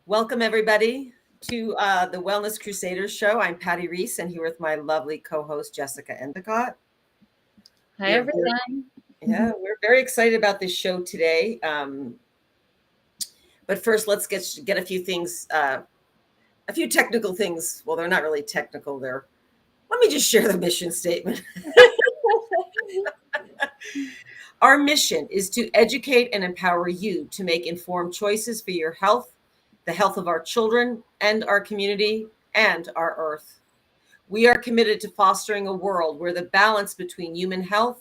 Welcome, everybody, to the Wellness Crusaders show. I'm Patti Reese, and here with my lovely co-host, Jessica Endicott. Hi, everyone. We're very excited about this show today. But first, let's get a few things, a few technical things. Well, they're not really technical. Let me just share the mission statement. Our mission is to educate and empower you to make informed choices for your health, the health of our children and our community, and our earth. We are committed to fostering a world where the balance between human health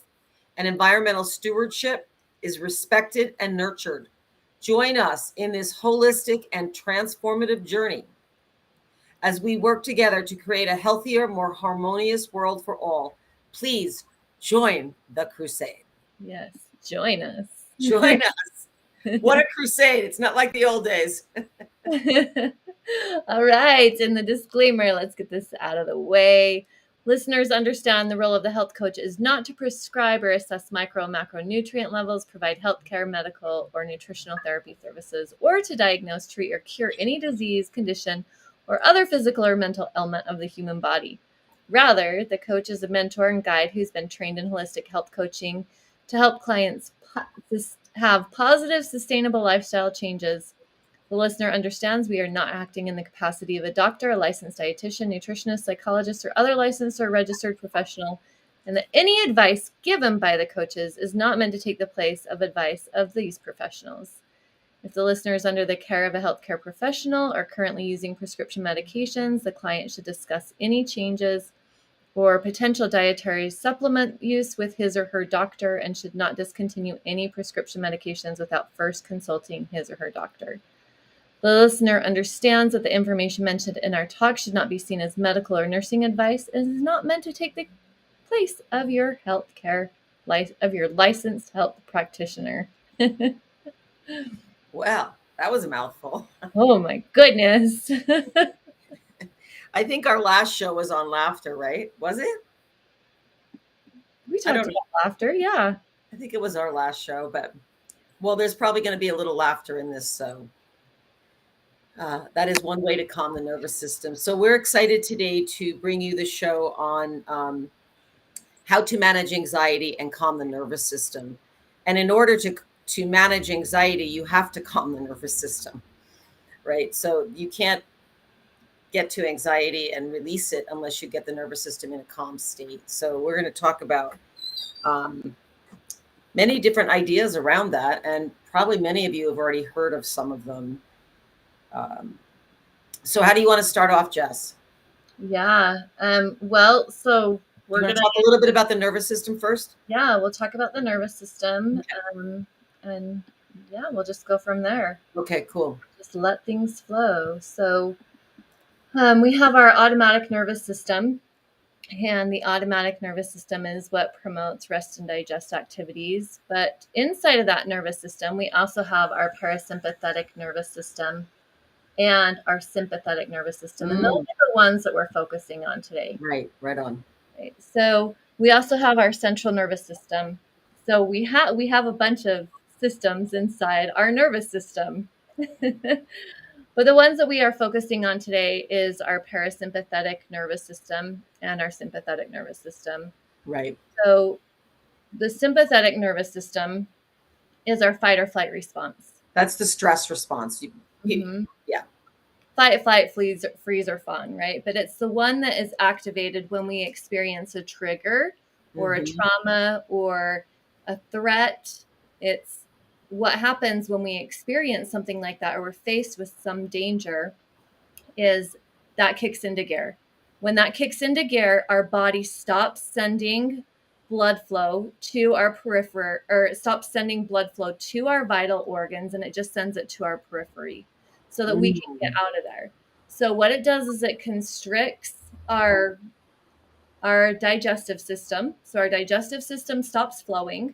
and environmental stewardship is respected and nurtured. Join us in this holistic and transformative journey as we work together to create a healthier, more harmonious world for all. Please join the crusade. Yes, join us. Join us. What a crusade. It's not like the old days. All right. And the disclaimer, let's get this out of the way. Listeners understand the role of the health coach is not to prescribe or assess micro and macronutrient levels, provide healthcare, medical, or nutritional therapy services, or to diagnose, treat, or cure any disease, condition, or other physical or mental ailment of the human body. Rather, the coach is a mentor and guide who's been trained in holistic health coaching to help clients have positive, sustainable lifestyle changes. The listener understands we are not acting in the capacity of a doctor, a licensed dietitian, nutritionist, psychologist, or other licensed or registered professional, and that any advice given by the coaches is not meant to take the place of advice of these professionals. If the listener is under the care of a healthcare professional or currently using prescription medications, the client should discuss any changes or potential dietary supplement use with his or her doctor and should not discontinue any prescription medications without first consulting his or her doctor. The listener understands that the information mentioned in our talk should not be seen as medical or nursing advice and is not meant to take the place of your licensed health practitioner. Well, that was a mouthful. Oh my goodness. I think our last show was on laughter, right? Was it? We talked about laughter, yeah. I think it was our last show, but well, there's probably going to be a little laughter in this, so that is one way to calm the nervous system. So we're excited today to bring you the show on how to manage anxiety and calm the nervous system. And in order to manage anxiety, you have to calm the nervous system, right? So you can't get to anxiety and release it unless you get the nervous system in a calm state. So we're going to talk about many different ideas around that, and probably many of you have already heard of some of them. So how do you want to start off, Jess? Yeah. Well, so we're going to talk a little bit about the nervous system first. Yeah, we'll talk about the nervous system, and yeah, we'll just go from there. Okay, cool. Just let things flow. So we have our automatic nervous system, and the automatic nervous system is what promotes rest and digest activities. But inside of that nervous system, we also have our parasympathetic nervous system and our sympathetic nervous system. And those are the ones that we're focusing on today. Right on. Right. So we also have our central nervous system. So we have a bunch of systems inside our nervous system. But the ones that we are focusing on today is our parasympathetic nervous system and our sympathetic nervous system. Right. So the sympathetic nervous system is our fight or flight response. That's the stress response. Mm-hmm. Yeah. Fight, flight, freeze, or fawn, right? But it's the one that is activated when we experience a trigger or a trauma or a threat. It's what happens when we experience something like that or we're faced with some danger is that kicks into gear. When that kicks into gear, our body stops sending blood flow to our periphery, or it stops sending blood flow to our vital organs, and it just sends it to our periphery so that we can get out of there. So what it does is it constricts our digestive system. So our digestive system stops flowing.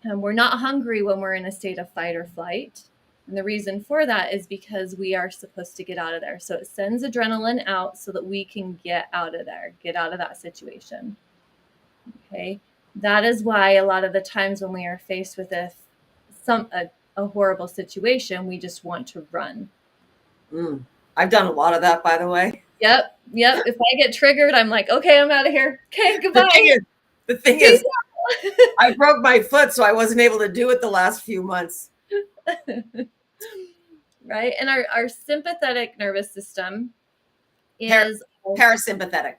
And we're not hungry when we're in a state of fight or flight. And the reason for that is because we are supposed to get out of there. So it sends adrenaline out so that we can get out of there, get out of that situation. Okay. That is why a lot of the times when we are faced with a horrible situation, we just want to run. I've done a lot of that, by the way. Yep. Yep. If I get triggered, I'm like, okay, I'm out of here. Okay, The thing goodbye. is, the thing Peace is, I broke my foot, so I wasn't able to do it the last few months. out. Right. And our sympathetic nervous system Par- is Parasympathetic.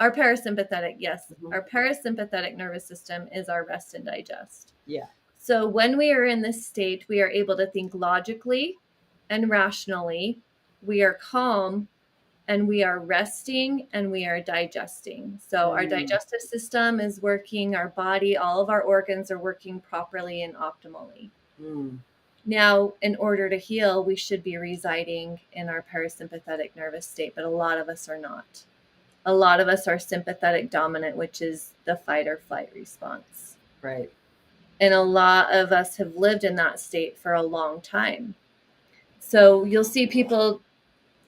our parasympathetic. Yes. Mhm. Our parasympathetic nervous system is our rest and digest. Yeah. So when we are in this state, we are able to think logically and rationally. We are calm and we are resting and we are digesting. So our Mm. digestive system is working, our body, all of our organs are working properly and optimally. Mm. Now, in order to heal, we should be residing in our parasympathetic nervous state, but a lot of us are not. A lot of us are sympathetic dominant, which is the fight or flight response. Right. And a lot of us have lived in that state for a long time. So you'll see people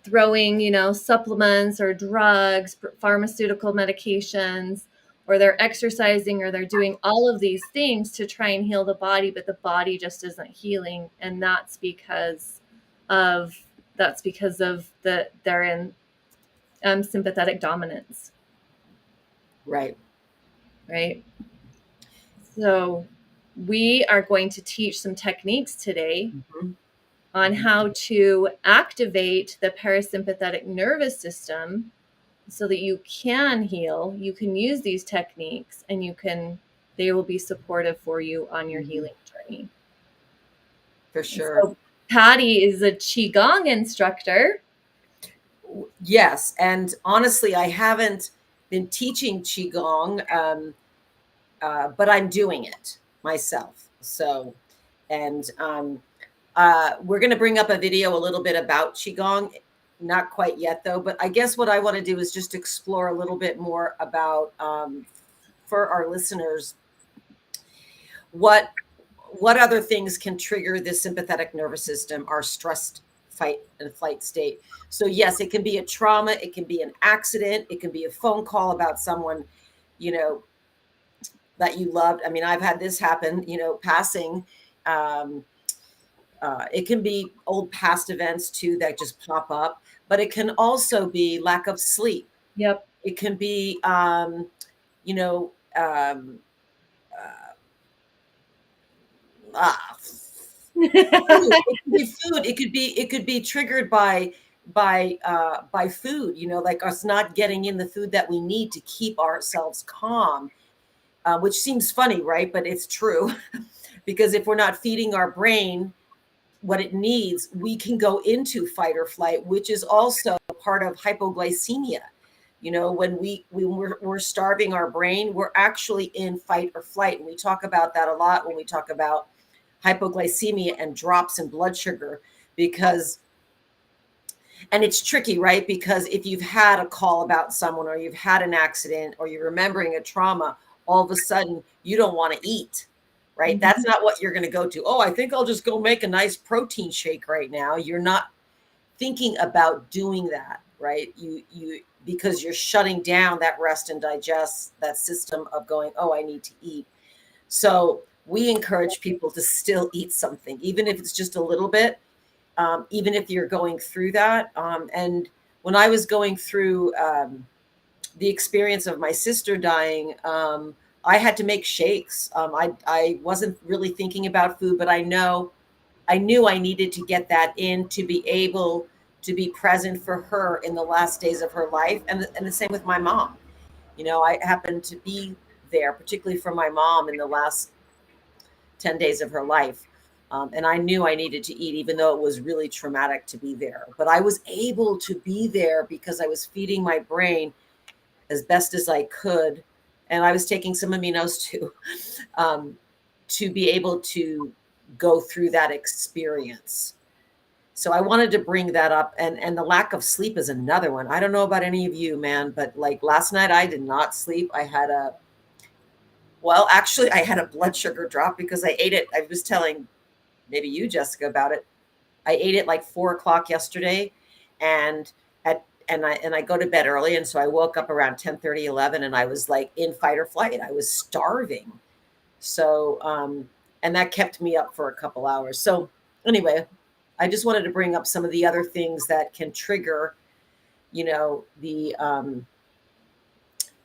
throwing, supplements or drugs, pharmaceutical medications, or they're exercising or they're doing all of these things to try and heal the body, but the body just isn't healing. And of that's because of they're in sympathetic dominance, Right. right? So we are going to teach some techniques today Mhm. on how to activate the parasympathetic nervous system so that you can heal. You can use these techniques and they will be supportive for you on your Mhm. healing journey. For And sure. so Patty is a Qigong instructor. Yes, and honestly, I haven't been teaching qigong, but I'm doing it myself. So, and we're going to bring up a video a little bit about qigong. Not quite yet, though. But I guess what I want to do is just explore a little bit more about, for our listeners, what what other things can trigger the sympathetic nervous system, our stressed fight and flight state. So yes, it can be a trauma, it can be an accident, it can be a phone call about someone, you know, that you loved. I mean, I've had this happen, passing. Um, it can be old past events too that just pop up, but it can also be lack of sleep. Yep. It can be, you know, uh, ah, food. It could be food. It could be triggered by food, like us not getting in the food that we need to keep ourselves calm, which seems funny, right? But it's true. Because if we're not feeding our brain what it needs, we can go into fight or flight, which is also part of hypoglycemia. When we're starving our brain, we're actually in fight or flight. And we talk about that a lot when we talk about hypoglycemia and drops in blood sugar, because and it's tricky, right? Because if you've had a call about someone, or you've had an accident, or you're remembering a trauma, all of a sudden you don't want to eat, right? That's not what you're going to go to. Oh, I think I'll just go make a nice protein shake right now. You're not thinking about doing that, right? You because you're shutting down that rest and digest, that system of going, oh, I need to eat. So we encourage people to still eat something, even if it's just a little bit, even if you're going through that. And when I was going through the experience of my sister dying, I had to make shakes. I wasn't really thinking about food, but I knew I needed to get that in to be able to be present for her in the last days of her life. And the same with my mom. I happened to be there, particularly for my mom in the last 10 days of her life. And I knew I needed to eat, even though it was really traumatic to be there. But I was able to be there because I was feeding my brain as best as I could. And I was taking some aminos too, um, to be able to go through that experience. So I wanted to bring that up. And the lack of sleep is another one. I don't know about any of you, man, but like last night I did not sleep. Actually, I had a blood sugar drop because I ate it. I was telling maybe you, Jessica, about it. I ate it like 4 o'clock yesterday, and I go to bed early, and so I woke up around 10:30, 11, and I was like in fight or flight. I was starving. So and that kept me up for a couple hours. So anyway, I just wanted to bring up some of the other things that can trigger, the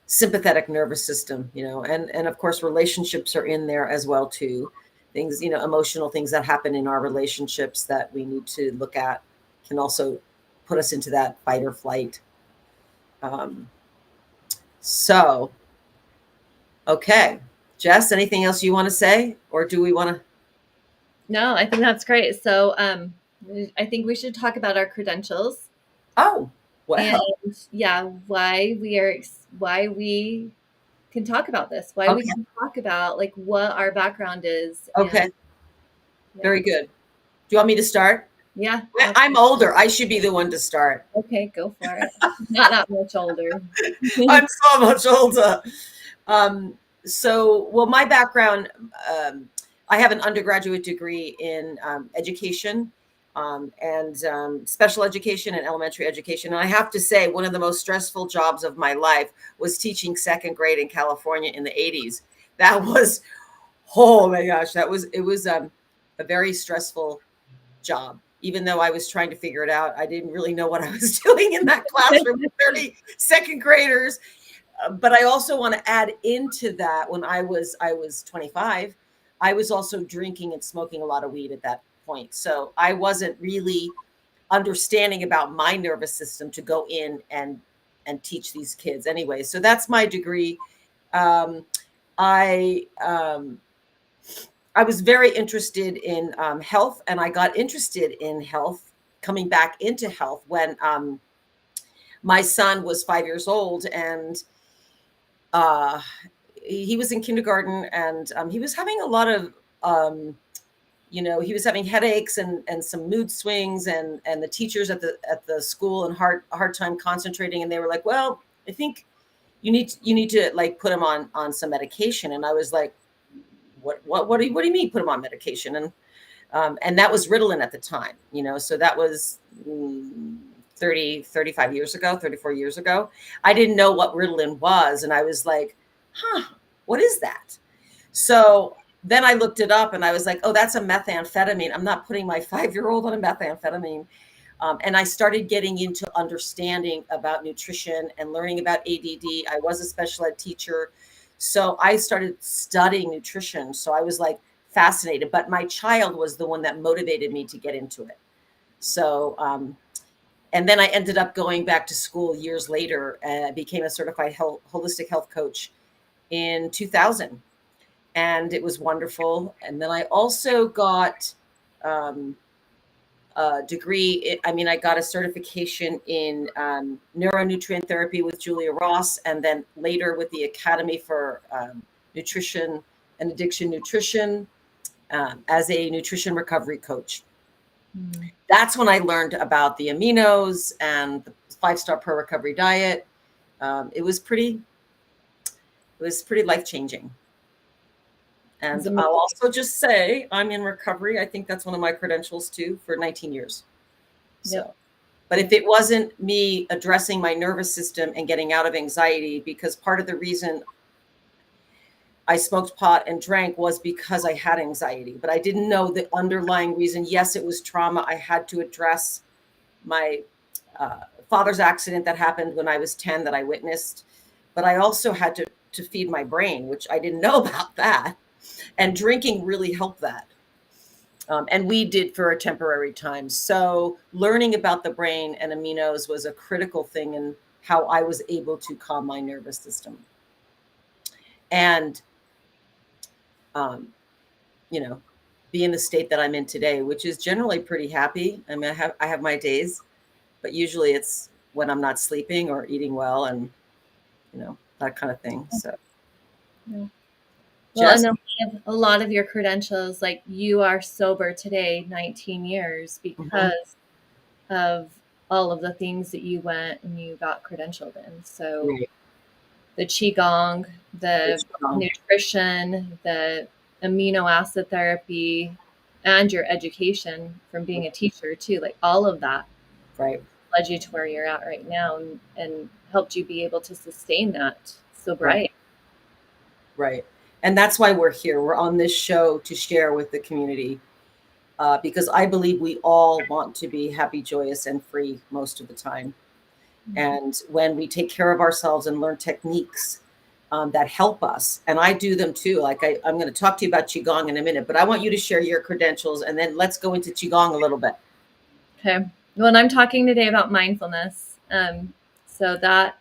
sympathetic nervous system, and of course relationships are in there as well too. Things, emotional things that happen in our relationships that we need to look at can also put us into that fight or flight. Um, so, okay, Jess, anything else you want to say, or do we want to? No, I think that's great. So, I think we should talk about our credentials Oh, and well, yeah, why we can talk about this, why we okay, can talk about like what our background is, okay, and yeah, very good. Do you want me to start? yeah, I'm older. I should be the one to start. okay, go for it. Not that much older. I'm so much older. Um, well, my background, I have an undergraduate degree in education, and special education and elementary education. And I have to say, one of the most stressful jobs of my life was teaching second grade in California in the 80s. That was, oh my gosh, it was a very stressful job. Even though I was trying to figure it out, I didn't really know what I was doing in that classroom with 30 second graders. But I also want to add into that, when I was 25, I was also drinking and smoking a lot of weed at that point. So I wasn't really understanding about my nervous system to go in and teach these kids anyway. So that's my degree. Um, I I was very interested in health, and I got interested in health, coming back into health, when my son was 5 years old, and uh, he was in kindergarten, and he was having a lot of, he was having headaches and some mood swings, and the teachers at the school and hard time concentrating, and they were like, well, I think you need to like put him on some medication. And I was like, what do you mean put him on medication? And that was Ritalin at the time, so that was 35 years ago, 34 years ago. I didn't know what Ritalin was. And I was like, what is that? So then I looked it up, and I was like, oh, that's a methamphetamine. I'm not putting my 5-year-old on a methamphetamine. And I started getting into understanding about nutrition and learning about ADD. I was a special ed teacher. So I started studying nutrition. So I was like fascinated, but my child was the one that motivated me to get into it. So, and then I ended up going back to school years later and became a certified holistic health coach in 2000. And it was wonderful. And then I also got a degree. I got a certification in neuronutrient therapy with Julia Ross, and then later with the Academy for Nutrition and Addiction Nutrition, as a nutrition recovery coach. That's when I learned about the aminos and the 5-star pro recovery diet. It was pretty life-changing. And I'll also just say I'm in recovery. I think that's one of my credentials too, for 19 years. So, Yep. but if it wasn't me addressing my nervous system and getting out of anxiety, because part of the reason I smoked pot and drank was because I had anxiety, but I didn't know the underlying reason. Yes, it was trauma. I had to address my father's accident that happened when I was 10 that I witnessed, but I also had to feed my brain, which I didn't know about that. And drinking really helped that. And we did for a temporary time. So learning about the brain and aminos was a critical thing in how I was able to calm my nervous system. And, um, be in the state that I'm in today, which is generally pretty happy. I mean, I have my days, but usually it's when I'm not sleeping or eating well, and that kind of thing. So, Yeah. Well, Jess. and a lot of your credentials, like you are sober today, 19 years, Mhm. because of all of the things that you went and you got credentialed in. So Right. the qigong, the It's strong. nutrition, the amino acid therapy, and your education from being a teacher too, like all of that Right. led you to where you're at right now, and helped you be able to sustain that so Right. bright. Right. And that's why we're here. We're on this show to share with the community, because I believe we all want to be happy, joyous, and free most of the time. And when we take care of ourselves and learn techniques that help us, and I do them too. Like I'm going to talk to you about Qigong in a minute, but I want you to share your credentials and then let's go into Qigong a little bit. Okay. Well, and I'm talking today about mindfulness. So that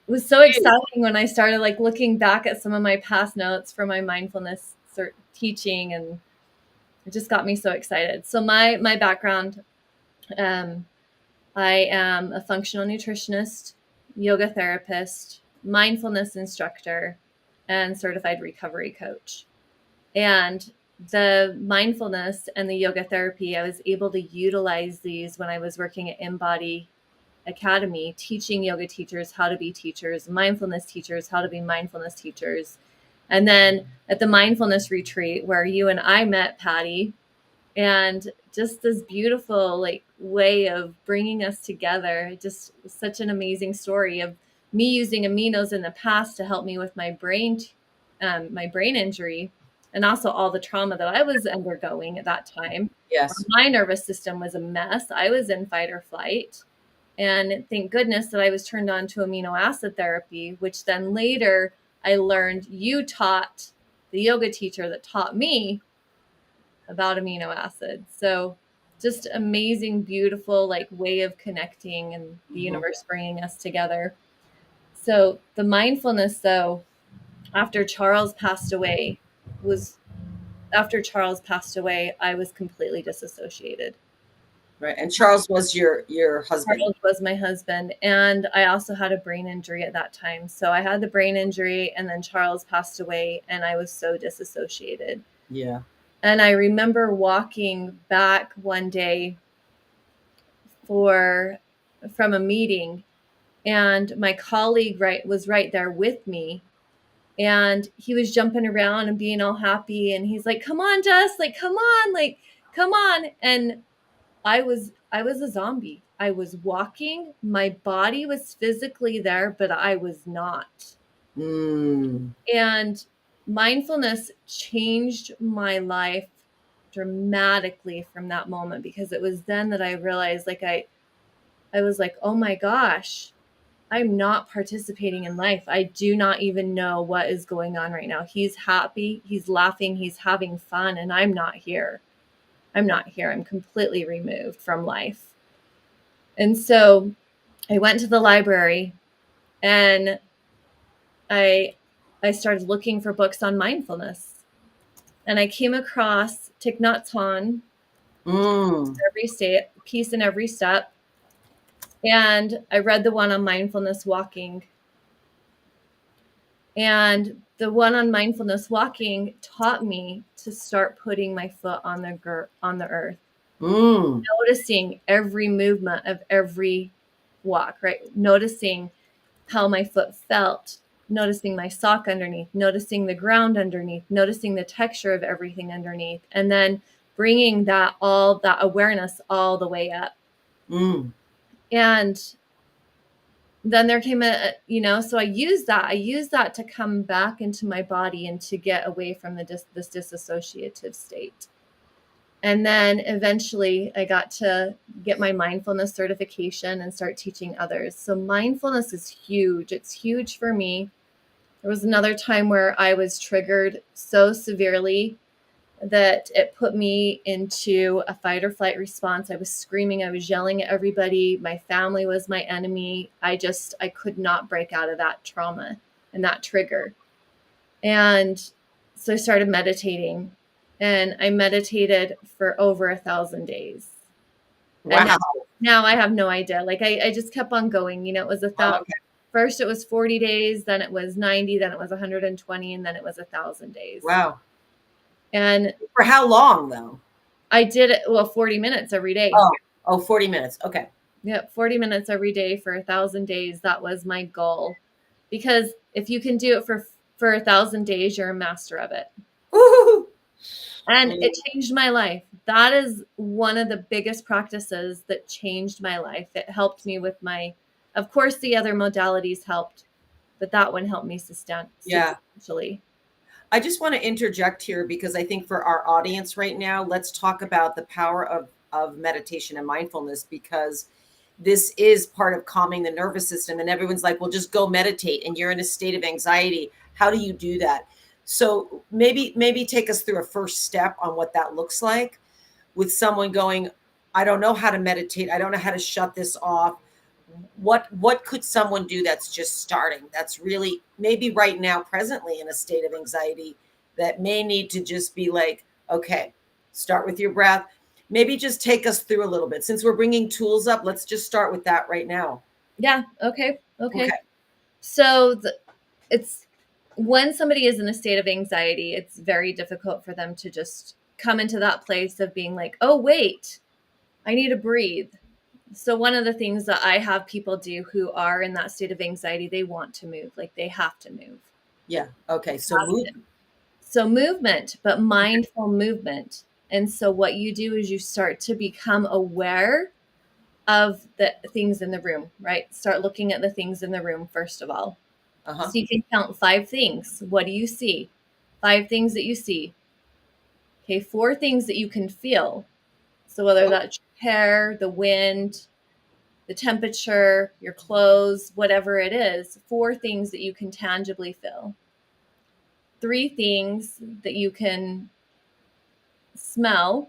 was so exciting when I started like looking back at some of my past notes for my mindfulness teaching, and it just got me so excited. So my background, I am a functional nutritionist, yoga therapist, mindfulness instructor, and certified recovery coach. And the mindfulness and the yoga therapy, I was able to utilize these when I was working at InBody Academy, teaching yoga teachers how to be teachers, mindfulness teachers how to be mindfulness teachers. And then at the mindfulness retreat where you and I met, Pati, and just this beautiful like way of bringing us together. Just such an amazing story of me using aminos in the past to help me with my brain injury, and also all the trauma that I was undergoing at that time. Yes. My nervous system was a mess. I was in fight or flight. And thank goodness that I was turned on to amino acid therapy, which then later I learned you taught the yoga teacher that taught me about amino acids. So just amazing, beautiful, like way of connecting and the universe bringing us together. So the mindfulness, though, after Charles passed away, I was completely disassociated. Right. And Charles was your husband. Charles was my husband, and I also had a brain injury at that time. So I had the brain injury, and then Charles passed away, and I was so disassociated. Yeah. And I remember walking back one day from a meeting, and my colleague was right there with me, and he was jumping around and being all happy, and he's like, "Come on, Jess, like come on, like come on." And I was a zombie. I was walking, my body was physically there, but I was not. And mindfulness changed my life dramatically from that moment, because it was then that I realized like I was like, "Oh my gosh, I'm not participating in life. I do not even know what is going on right now. He's happy, he's laughing, he's having fun, and I'm not here. I'm not here. I'm completely removed from life." And so I went to the library, and I started looking for books on mindfulness. And I came across Thich Nhat Hanh, every state, Peace in Every Step. And I read the one on mindfulness walking. And the one on mindfulness walking taught me to start putting my foot on the earth, noticing every movement of every walk, right? Noticing how my foot felt, noticing my sock underneath, noticing the ground underneath, noticing the texture of everything underneath, and then bringing that awareness all the way up. And then there came so I used that to come back into my body and to get away from this disassociative state. And then eventually I got to get my mindfulness certification and start teaching others. So mindfulness is huge. It's huge for me. There was another time where I was triggered so severely that it put me into a fight or flight response. I was screaming, I was yelling at everybody. My family was my enemy. I could not break out of that trauma and that trigger. And so I started meditating, and I meditated for over 1,000 days. Wow. And now I have no idea. Like I just kept on going. It was 1,000. Okay. First it was 40 days, then it was 90, then it was 120, and then it was 1,000 days. Wow. And for how long though? I did it 40 minutes every day. Oh, 40 minutes. Okay. Yeah, 40 minutes every day for 1,000 days. That was my goal. Because if you can do it for 1,000 days, you're a master of it. Woo-hoo! And it changed my life. That is one of the biggest practices that changed my life. It helped me with of course, the other modalities helped, but that one helped me substantially. I just want to interject here because I think for our audience right now, let's talk about the power of meditation and mindfulness, because this is part of calming the nervous system. And everyone's like, well, just go meditate and you're in a state of anxiety. How do you do that? So maybe take us through a first step on what that looks like with someone going, I don't know how to meditate. I don't know how to shut this off. What could someone do that's just starting, that's really maybe right now presently in a state of anxiety, that may need to just be like, okay, start with your breath. Maybe just take us through a little bit, since we're bringing tools up. Let's just start with that right now. Yeah. Okay. Okay. Okay. So it's when somebody is in a state of anxiety, it's very difficult for them to just come into that place of being like, oh, wait, I need to breathe. So one of the things that I have people do who are in that state of anxiety, they want to move, like they have to move. Yeah. Okay. So Have move. to. So movement, but mindful movement. And so what you do is you start to become aware of the things in the room, right? Start looking at the things in the room first of all. Uh-huh. So you can count 5 things. What do you see? 5 things that you see. Okay, 4 things that you can feel. So whether Okay. that's your hair, the wind, the temperature, your clothes, whatever it is, 4 things that you can tangibly feel. 3 things that you can smell.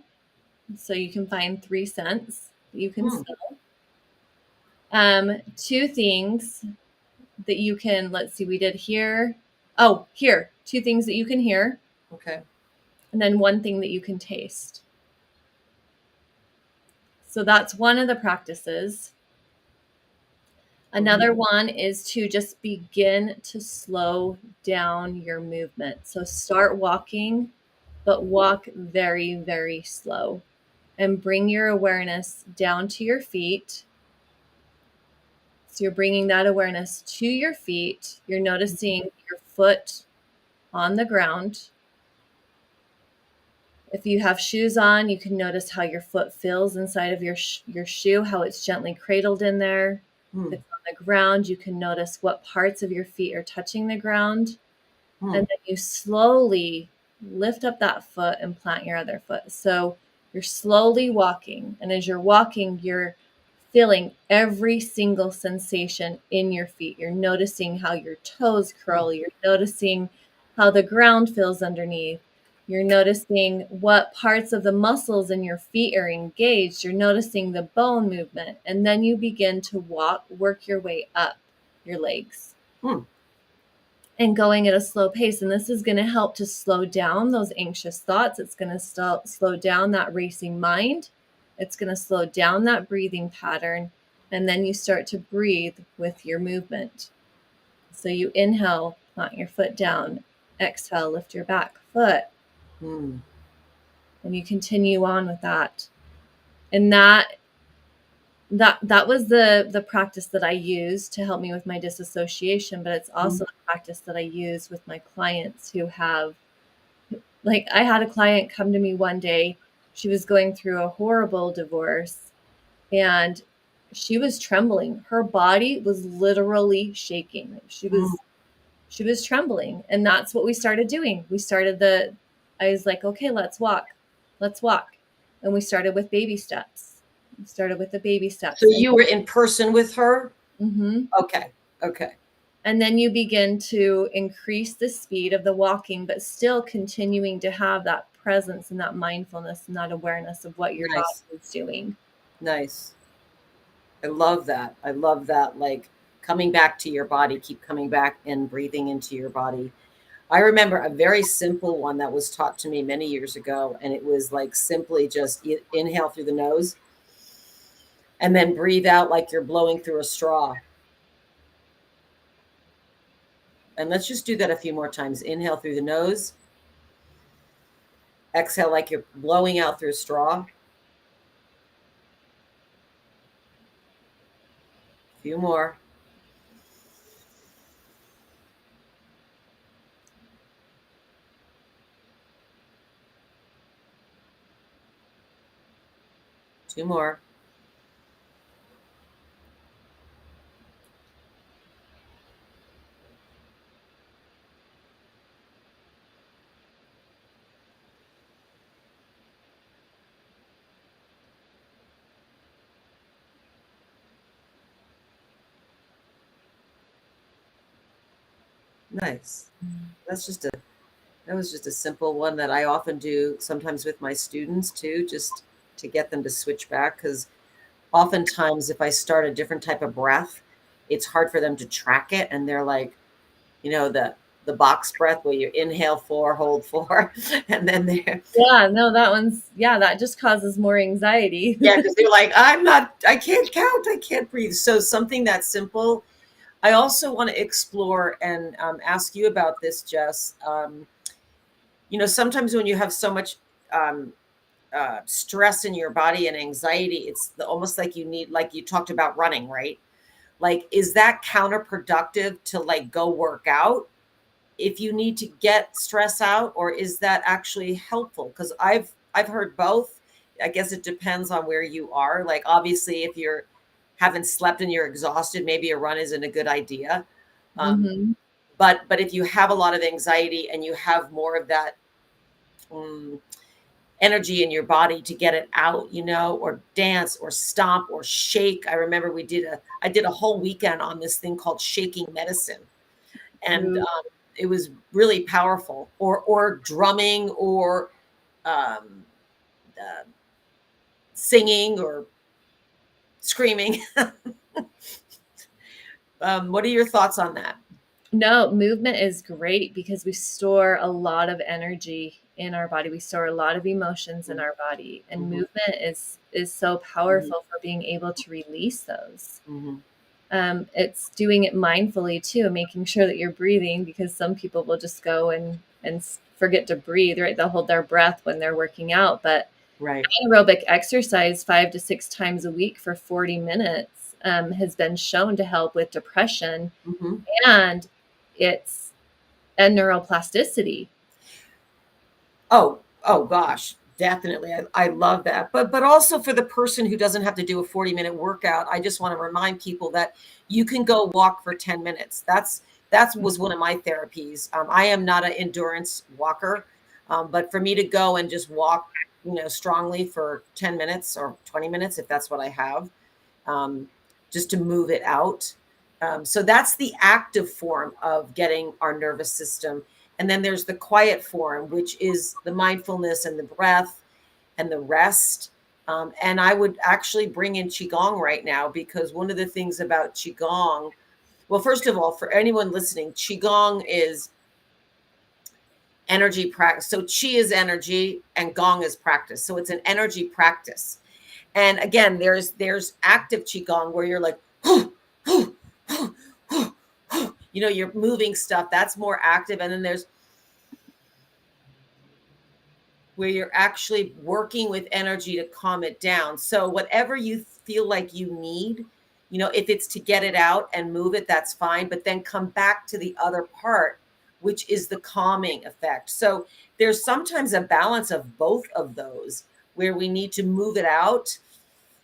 So you can find 3 scents that you can Hmm. smell. 2 things that you can, let's see, we did here. Oh, here, 2 things that you can hear, Okay. and then 1 thing that you can taste. So that's one of the practices. Mhm. Another one is to just begin to slow down your movement. So start walking, but walk very, very slow, and bring your awareness down to your feet. So you're bringing that awareness to your feet. You're noticing your foot on the ground. If you have shoes on, you can notice how your foot feels inside of your shoe, how it's gently cradled in there. Hmm. If it's on the ground, you can notice what parts of your feet are touching the ground. Hmm. And then you slowly lift up that foot and plant your other foot. So you're slowly walking. And as you're walking, you're feeling every single sensation in your feet. You're noticing how your toes Hmm. curl. You're noticing how the ground feels underneath. You're noticing what parts of the muscles in your feet are engaged. You're noticing the bone movement. And then you begin to work your way up your legs Hmm. and going at a slow pace. And this is going to help to slow down those anxious thoughts. It's going to slow down that racing mind. It's going to slow down that breathing pattern. And then you start to breathe with your movement. So you inhale, plant your foot down, exhale, lift your back foot, Hmm. and you continue on with that. And that was the practice that I used to help me with my disassociation, but it's Hmm. also the practice that I use with my clients who have, like, I had a client come to me one day. She was going through a horrible divorce and she was trembling. Her body was literally shaking. Hmm. She was trembling, and that's what we started doing. I was like, okay, let's walk. Let's walk. And we started with baby steps. We started with the baby So steps. you were in person with her? Mhm. Okay. Okay. And then you begin to increase the speed of the walking, but still continuing to have that presence and that mindfulness and that awareness of what your body Nice. is doing. Nice. I love that. I love that. Like coming back to your body, keep coming back and breathing into your body. I remember a very simple one that was taught to me many years ago. And it was like simply just inhale through the nose and then breathe out like you're blowing through a straw. And let's just do that a few more times. Inhale through the nose, exhale like you're blowing out through a straw. A few more. Two more. Nice. That's just a that was just a simple one that I often do sometimes with my students too, just to get them to switch back. Because oftentimes if I start a different type of breath, it's hard for them to track it, and they're like, the box breath where you inhale 4, hold 4, and then they're Yeah, no, that one's, yeah, that just causes more anxiety. yeah, because they're like, I can't count, I can't breathe. So something that simple. I also want to explore and ask you about this, Jess. Sometimes when you have so much um, stress in your body and anxiety, almost like you need, like you talked about running, right? Like, is that counterproductive to like go work out if you need to get stress out, or is that actually helpful? Because I've heard both. I guess it depends on where you are. Like, obviously, if you're haven't slept and you're exhausted, maybe a run isn't a good idea. Um, Hmm. but if you have a lot of anxiety and you have more of that um, energy in your body to get it out, or dance or stomp or shake. I remember I did a whole weekend on this thing called shaking medicine, and it was really powerful. Or drumming, or um, uh, singing, or screaming. What are your thoughts on that? No, movement is great because we store a lot of energy in our body. We store a lot of emotions in our body, and Mm-hmm. movement is so Mm-hmm. powerful for being able to release those. Mm-hmm. It's doing it mindfully too, making sure that you're breathing, because some people will just go and forget to breathe, right? They'll hold their breath when they're working out, but Right. aerobic exercise 5 to 6 times a week for 40 minutes has been shown to help with depression, Mm-hmm. and it's a neuroplasticity. Oh gosh, definitely. I love that. But also for the person who doesn't have to do a 40-minute workout, I just want to remind people that you can go walk for 10 minutes. That was one of my therapies. I am not an endurance walker, but for me to go and just walk, strongly for 10 minutes or 20 minutes, if that's what I have, um, just to move it out. So that's the active form of getting our nervous system. And then there's the quiet form, which is the mindfulness and the breath and the rest. And I would actually bring in Qigong right now, because one of the things about Qigong, well, first of all, for anyone listening, Qigong is energy practice. So Qi is energy and Gong is practice. So it's an energy practice. And again, there's active qigong where you're like, you're moving stuff. That's more active. And then there's where you're actually working with energy to calm it down. So whatever you feel like you need, if it's to get it out and move it, that's fine. But then come back to the other part, which is the calming effect. So there's sometimes a balance of both of those where we need to move it out,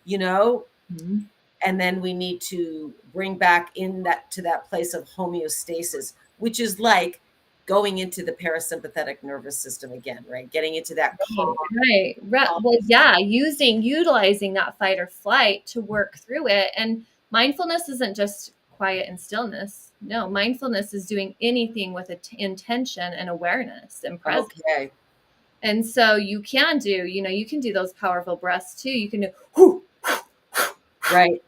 you know, Mhm. and then we need to bring back in that to that place of homeostasis, which is like going into the parasympathetic nervous system again, right? Getting into that calm, calm. Well, yeah, utilizing that fight or flight to work through it. And mindfulness isn't just quiet and stillness. No, mindfulness is doing anything with intention and awareness and presence. Okay. And so you can do those powerful breaths too. You can do, whoo, Right.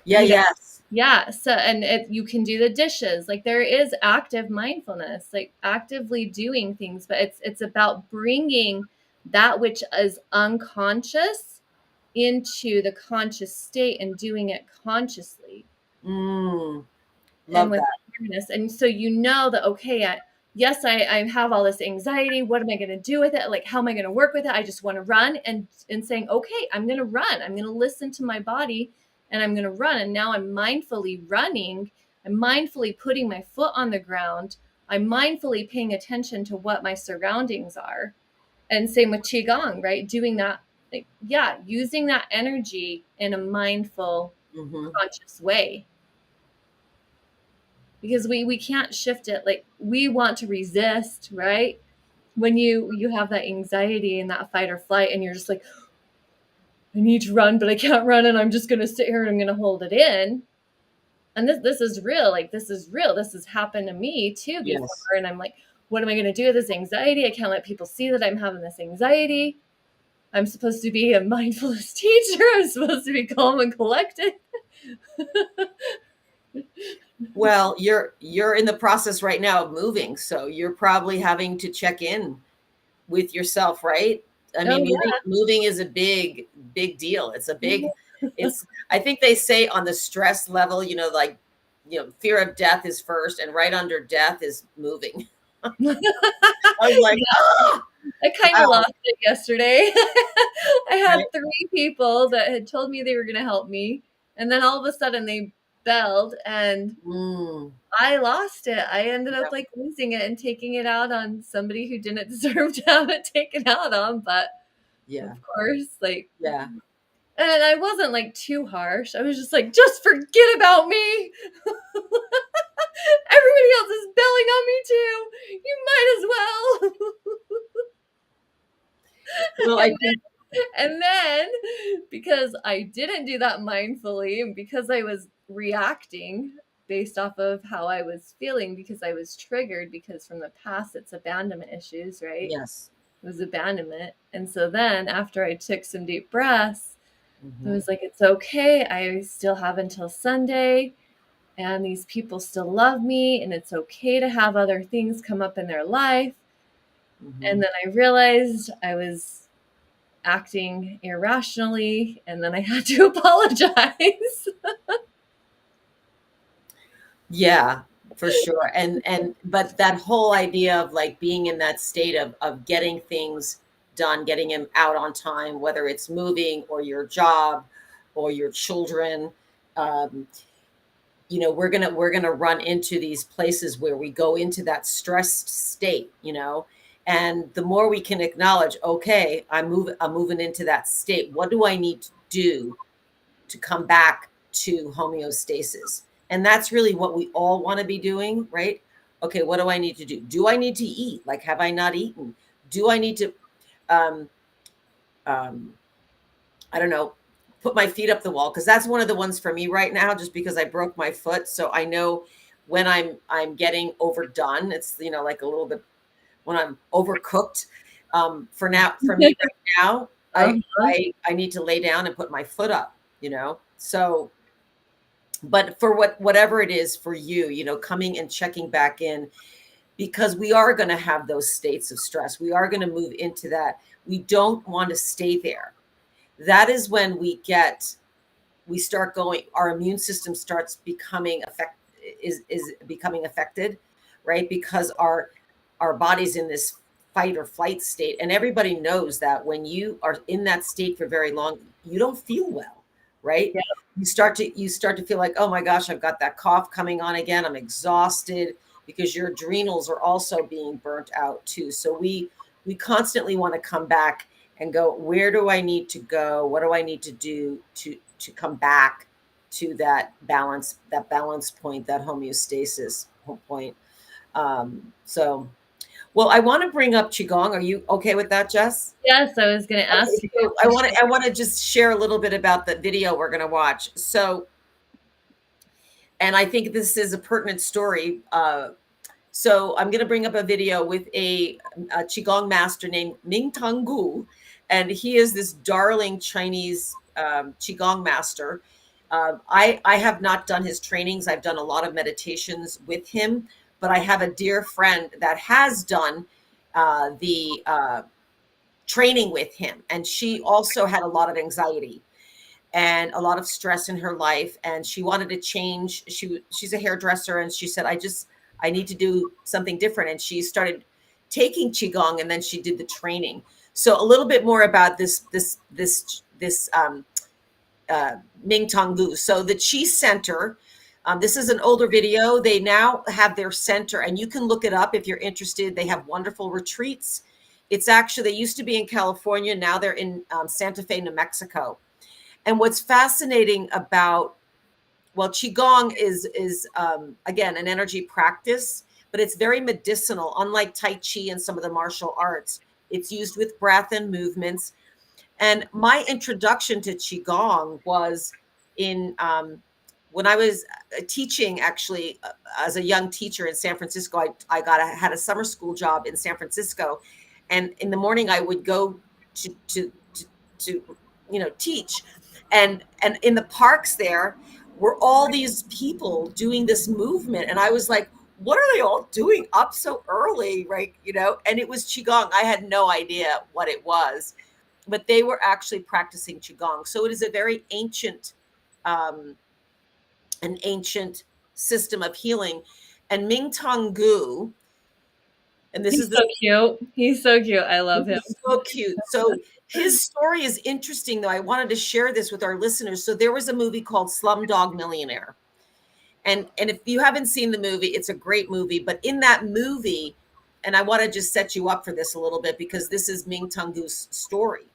Yeah. you know, Yes. yeah. So, and you can do the dishes. Like, there is active mindfulness, like actively doing things, but it's about bringing that which is unconscious into the conscious state and doing it consciously Mm, and love with that. awareness. And so you know that, okay, yes, I have all this anxiety. What am I going to do with it? Like, how am I going to work with it? I just want to run, and saying, okay, I'm going to run. I'm going to listen to my body, and I'm going to run. And now I'm mindfully running. I'm mindfully putting my foot on the ground. I'm mindfully paying attention to what my surroundings are. And same with Qigong, right? Doing that, like, yeah, using that energy in a mindful, Hmm. conscious way, because we can't shift it. Like, we want to resist, right? When you have that anxiety and that fight or flight, and you're just like, I need to run, but I can't run, and I'm just going to sit here and I'm going to hold it in. And this is real. Like, this is real. This has happened to me too before. Yes. And I'm like, what am I going to do with this anxiety? I can't let people see that I'm having this anxiety. I'm supposed to be a mindfulness teacher. I'm supposed to be calm and collected. Well, you're in the process right now of moving, so you're probably having to check in with yourself, right? I Oh mean, yeah. moving is a big deal. It's a big, it's, I think they say on the stress level, like, fear of death is first, and right under death is moving. I was like, oh, I kind of wow. lost it yesterday. I Right. had 3 people that had told me they were going to help me, and then all of a sudden they bailed, and Mm, I lost it. I ended up yeah, like losing it and taking it out on somebody who didn't deserve to have it taken out on. But of yeah, course, like, yeah. and I wasn't like too harsh. I was just like, just forget about me. Everybody else is bailing on me too. You might as well. Well, I and think, And then, because I didn't do that mindfully, and because I was reacting based off of how I was feeling, because I was triggered, because from the past it's abandonment issues, right? yes. It was abandonment. And so then, after I took some deep breaths, I Hmm. was like, it's okay. I still have until Sunday, and these people still love me, and it's okay to have other things come up in their life. And Hmm. then I realized I was acting irrationally, and then I had to apologize. Yeah, for sure. But that whole idea of like being in that state of getting things done, getting them out on time, whether it's moving or your job or your children, um, we're gonna run into these places where we go into that stressed state, and the more we can acknowledge, okay, I'm moving into that state. What do I need to do to come back to homeostasis? And that's really what we all want to be doing, right? Okay, what do I need to do? Do I need to eat? Like, have I not eaten? Do I need to, um, um, I don't know, put my feet up the wall? Because that's one of the ones for me right now, just because I broke my foot. So I know when I'm getting overdone, it's like a little bit when I'm overcooked. For me right now, I Uh-huh. I need to lay down and put my foot up. So, but for whatever it is for you, coming and checking back in, because we are going to have those states of stress. We are going to move into that. We don't want to stay there. That is when we start going, our immune system starts becoming is becoming affected, right? Because our body's in this fight or flight state. And everybody knows that when you are in that state for very long, you don't feel well, right? Yeah. You start to feel like, oh my gosh, I've got that cough coming on again. I'm exhausted, because your adrenals are also being burnt out too. So we constantly want to come back and go, where do I need to go? What do I need to do to come back to that balance point, that homeostasis point? So, well, I want to bring up qigong. Are you okay with that, Jess? Yes, I was going to ask Okay, you so a I want question. to I want to just share a little bit about the video we're going to watch. So, and I think this is a pertinent story. So I'm going to bring up a video with a qigong master named Ming Tang Gu, and he is this darling Chinese qigong master. I have not done his trainings. I've done a lot of meditations with him, but I have a dear friend that has done the training with him, and she also had a lot of anxiety and a lot of stress in her life, and she wanted to change. She's a hairdresser, and she said, I need to do something different. And she started taking qigong, and then she did the training. So a little bit more about this Ming Tong Gu. So the Chi Center. This is an older video. They now have their center, and you can look it up if you're interested. They have wonderful retreats. It's actually, they used to be in California. Now they're in Santa Fe, New Mexico. And what's fascinating about, well, qigong is again an energy practice, but it's very medicinal. Unlike tai chi and some of the martial arts, it's used with breath and movements. And my introduction to qigong was in when I was teaching, actually, as a young teacher in San Francisco, had a summer school job in San Francisco, and in the morning I would go to teach, and in the parks there were all these people doing this movement, and I was like, what are they all doing up so early, right? And it was qigong. I had no idea what it was, but they were actually practicing qigong. So it is a very ancient an ancient system of healing. And Ming Tong Gu, and this He's is so cute. He's so cute. I love him. so cute. So his story is interesting, though. I wanted to share this with our listeners. So there was a movie called Slumdog Millionaire. And if you haven't seen the movie, it's a great movie. But in that movie, and I want to just set you up for this a little bit, because this is Ming Tong Gu's story.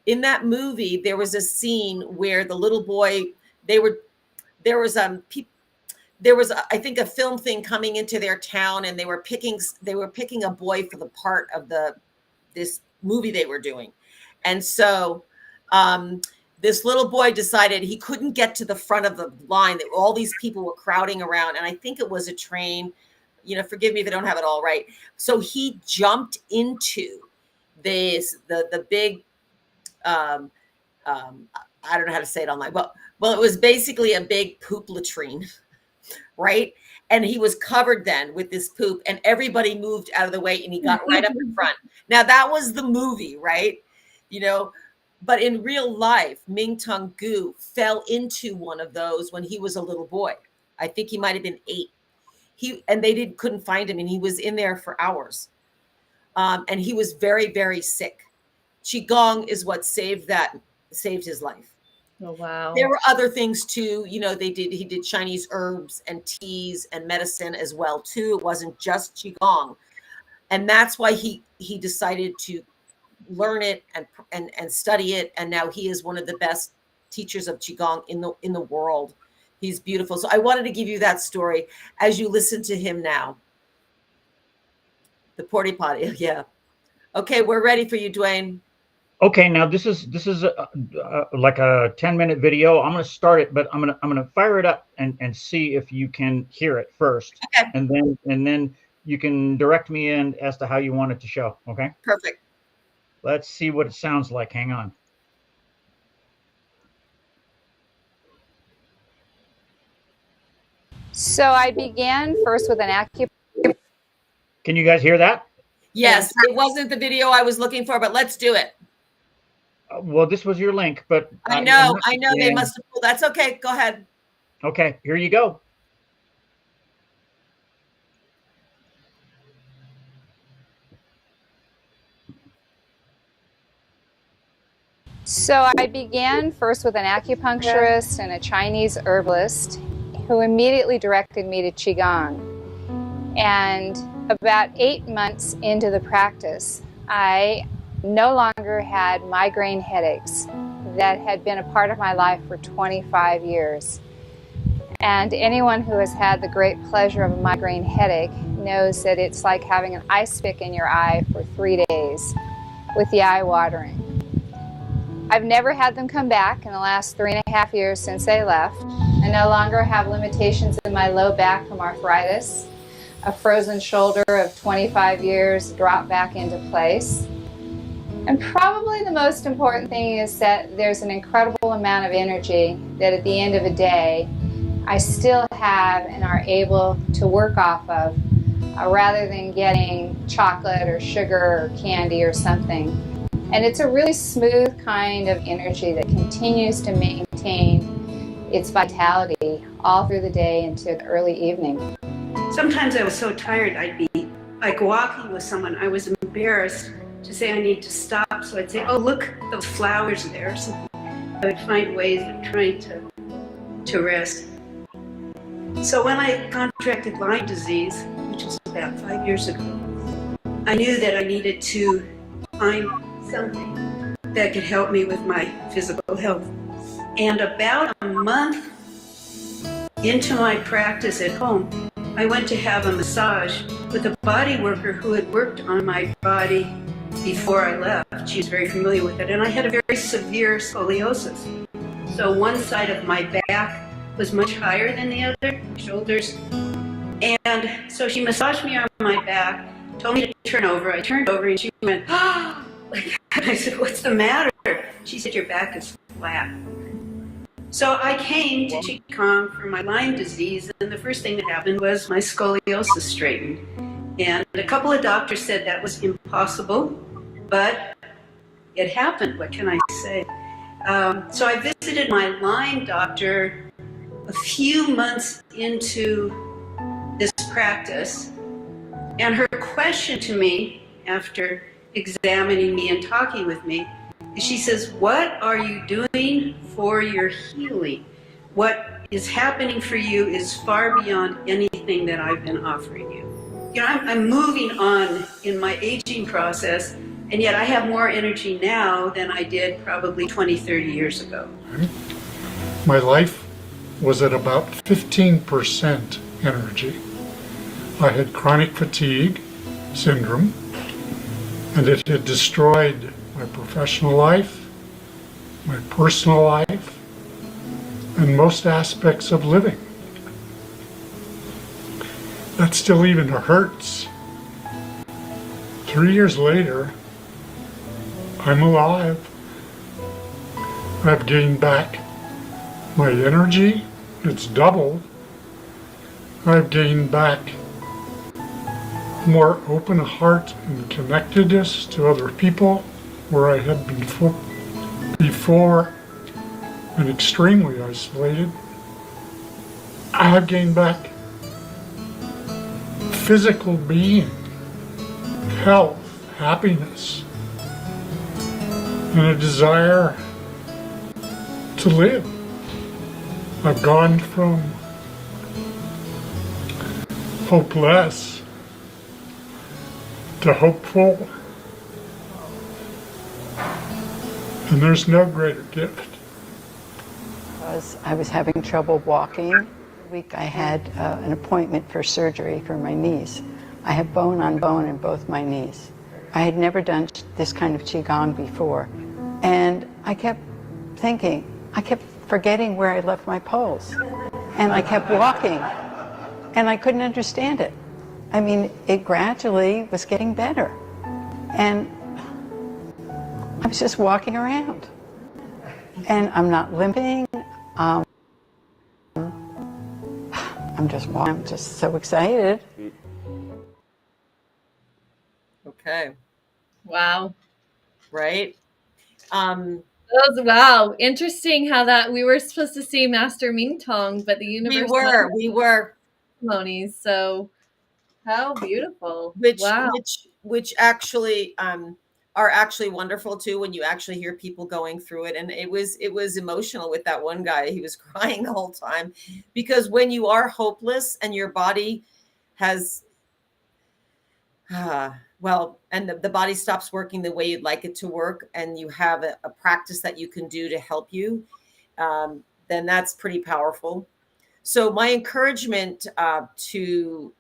In that movie, there was a scene where the little boy, there was I think a film thing coming into their town, and they were picking a boy for the part of this movie they were doing. And so this little boy decided he couldn't get to the front of the line, that all these people were crowding around, and I think it was a train, forgive me if I don't have it all right. So he jumped into the big I don't know how to say it online. Well, it was basically a big poop latrine, right? And he was covered then with this poop, and everybody moved out of the way, and he got right up in front. Now that was the movie, right? But in real life, Ming Tong Gu fell into one of those when he was a little boy. I think he might have been 8. They couldn't find him, and he was in there for hours. And he was very, very sick. Qigong is what saved his life. Oh, wow. There were other things too. He did Chinese herbs and teas and medicine as well too. It wasn't just Qigong. And that's why he decided to learn it and study it. And now he is one of the best teachers of Qigong in the world. He's beautiful. So I wanted to give you that story as you listen to him now. The porta potty. Yeah. Okay. We're ready for you, Dwayne. Okay, now this is like a 10-minute video. I'm going to start it, but I'm going to fire it up and see if you can hear it first. Okay. And then you can direct me in as to how you want it to show. Okay. Perfect. Let's see what it sounds like. Hang on. So I began first with an acupuncture. Can you guys hear that? Yes, it wasn't the video I was looking for, but let's do it. Well, this was your link, but I know they must have pulled. That's okay. Go ahead. Okay, here you go. So I began first with an acupuncturist and a Chinese herbalist who immediately directed me to Qigong. And about 8 months into the practice, I no longer had migraine headaches that had been a part of my life for 25 years. And anyone who has had the great pleasure of a migraine headache knows that it's like having an ice pick in your eye for 3 days with the eye watering. I've never had them come back in the last 3.5 years since they left. I no longer have limitations in my low back from arthritis. A frozen shoulder of 25 years dropped back into place. And probably the most important thing is that there's an incredible amount of energy that at the end of the day, I still have and are able to work off of, rather than getting chocolate or sugar or candy or something. And it's a really smooth kind of energy that continues to maintain its vitality all through the day into the early evening. Sometimes I was so tired I'd be like walking with someone. I was embarrassed to say I need to stop, so I'd say, oh, look, those flowers there. So I would find ways of trying to rest. So when I contracted Lyme disease, which was about 5 years ago, I knew that I needed to find something that could help me with my physical health. And about a month into my practice at home, I went to have a massage with a body worker who had worked on my body before I left. She was very familiar with it, and I had a very severe scoliosis. So one side of my back was much higher than the other, shoulders. And so she massaged me on my back, told me to turn over. I turned over and she went, oh! I said, what's the matter? She said, your back is flat. So I came to Qigong for my Lyme disease, and the first thing that happened was my scoliosis straightened. And a couple of doctors said that was impossible, but it happened. What can I say? So I visited my Lyme doctor a few months into this practice, and her question to me after examining me and talking with me, she says, what are you doing for your healing? What is happening for you is far beyond anything that I've been offering you. You know, I'm moving on in my aging process, and yet I have more energy now than I did probably 20, 30 years ago. My life was at about 15% energy. I had chronic fatigue syndrome, and it had destroyed my professional life, my personal life, and most aspects of living. That still even hurts. 3 years later, I'm alive. I've gained back my energy, it's doubled. I've gained back more open heart and connectedness to other people where I had been before and extremely isolated. I have gained back physical being, health, happiness, and a desire to live. I've gone from hopeless to hopeful, and there's no greater gift. I was having trouble walking. Week I had an appointment for surgery for my knees. I have bone on bone in both my knees. I had never done this kind of Qigong before, and I kept thinking, I kept forgetting where I left my poles, and I kept walking, and I couldn't understand it. I mean, it gradually was getting better, and I was just walking around, and I'm not limping. I'm just so excited. Okay. Wow. Right. Wow. Interesting how that we were supposed to see Master Ming Tong, but the universe We were. testimonies. So how beautiful. Which Wow. which actually are actually wonderful too when you actually hear people going through it. And it was emotional with that one guy. He was crying the whole time because when you are hopeless and your body has and the body stops working the way you'd like it to work, and you have a practice that you can do to help you, then that's pretty powerful. So my encouragement to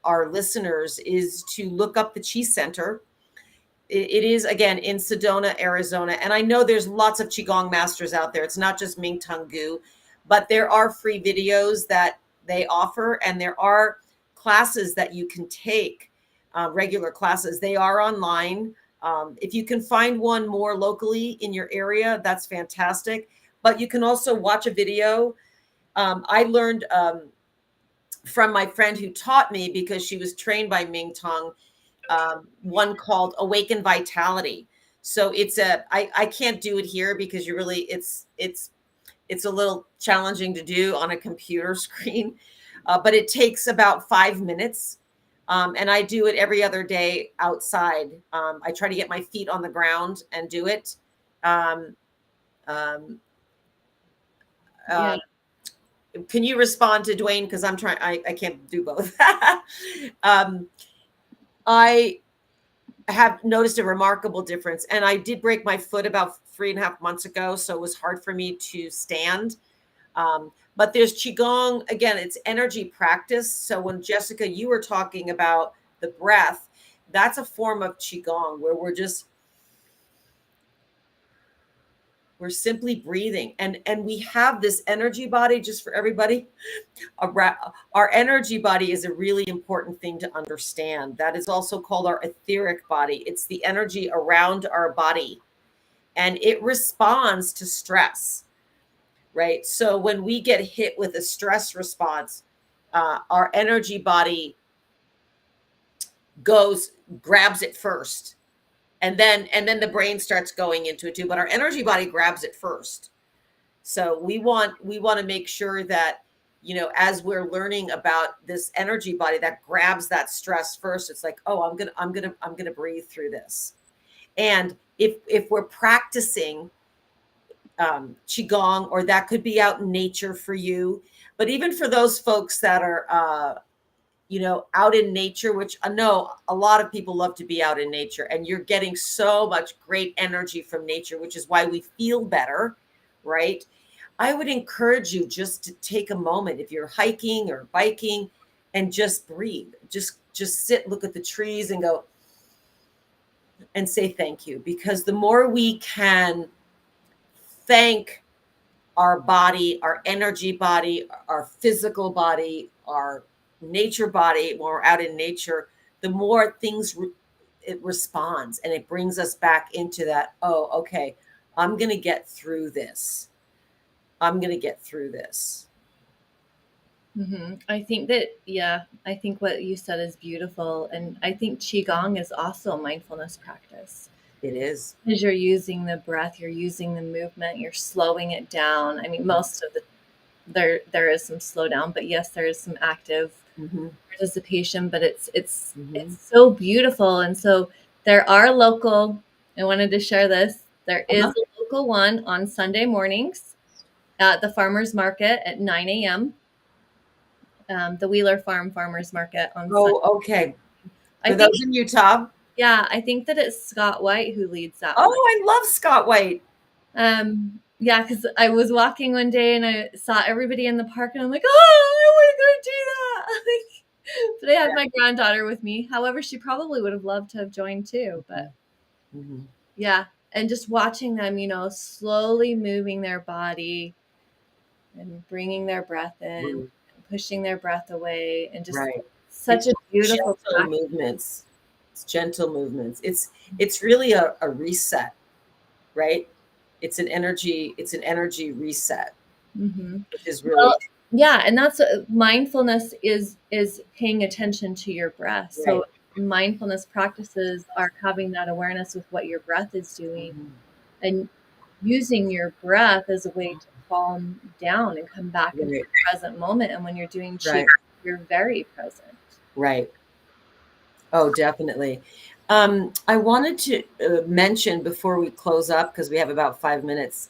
our listeners is to look up the Chi Center. It is, again, in Sedona, Arizona. And I know there's lots of Qigong masters out there. It's not just Ming Tong Gu, but there are free videos that they offer, and there are classes that you can take, regular classes. They are online. If you can find one more locally in your area, that's fantastic. But you can also watch a video. I learned from my friend who taught me, because she was trained by Ming Tong, one called Awaken Vitality. So I can't do it here because it's a little challenging to do on a computer screen, but it takes about 5 minutes. And I do it every other day outside. I try to get my feet on the ground and do it. Can you respond to Dwayne? Because I can't do both. I have noticed a remarkable difference, and I did break my foot about 3.5 months ago, so it was hard for me to stand. But there's Qigong, again, it's energy practice. So when Jessica, you were talking about the breath, that's a form of Qigong where We're simply breathing. And we have this energy body, just for everybody. Our energy body is a really important thing to understand. That is also called our etheric body. It's the energy around our body, and it responds to stress, right? So when we get hit with a stress response, our energy body grabs it first, and then the brain starts going into it too, but our energy body grabs it first. So we want to make sure that, as we're learning about this energy body that grabs that stress first, it's like, oh, I'm gonna breathe through this. And if we're practicing qigong, or that could be out in nature for you, but even for those folks that are out in nature, which I know a lot of people love to be out in nature, and you're getting so much great energy from nature, which is why we feel better, right? I would encourage you just to take a moment, if you're hiking or biking, and just breathe. Just sit, look at the trees, and go and say thank you. Because the more we can thank our body, our energy body, our physical body, our nature body, when we're out in nature, the more things it responds, and it brings us back into that, oh, okay, I'm going to get through this. I'm going to get through this. I think that, I think what you said is beautiful. And I think Qigong is also a mindfulness practice. It is. Because you're using the breath, you're using the movement, you're slowing it down. I mean, most of there is some slowdown, but yes, there is some active participation, but it's so beautiful. And so there are local, I wanted to share this. There is a local one on Sunday mornings at the farmers market at 9 a.m. The Wheeler Farmers Market on Sunday. Okay. For those in Utah. Yeah, I think that it's Scott White who leads that one. one. I love Scott White. Yeah, because I was walking one day and I saw everybody in the park, and I'm like, oh, I want to go do that. But I had my granddaughter with me. However, she probably would have loved to have joined too. But yeah, and just watching them, slowly moving their body and bringing their breath in, and pushing their breath away, and just such a beautiful gentle movements. It's gentle movements. It's really a reset, right? It's an energy reset, which is really and that's mindfulness is paying attention to your breath. Right. So mindfulness practices are having that awareness with what your breath is doing, and using your breath as a way to calm down and come back into the present moment. And when you're doing qigong, you're very present. Right. Oh, definitely. I wanted to mention before we close up, because we have about 5 minutes,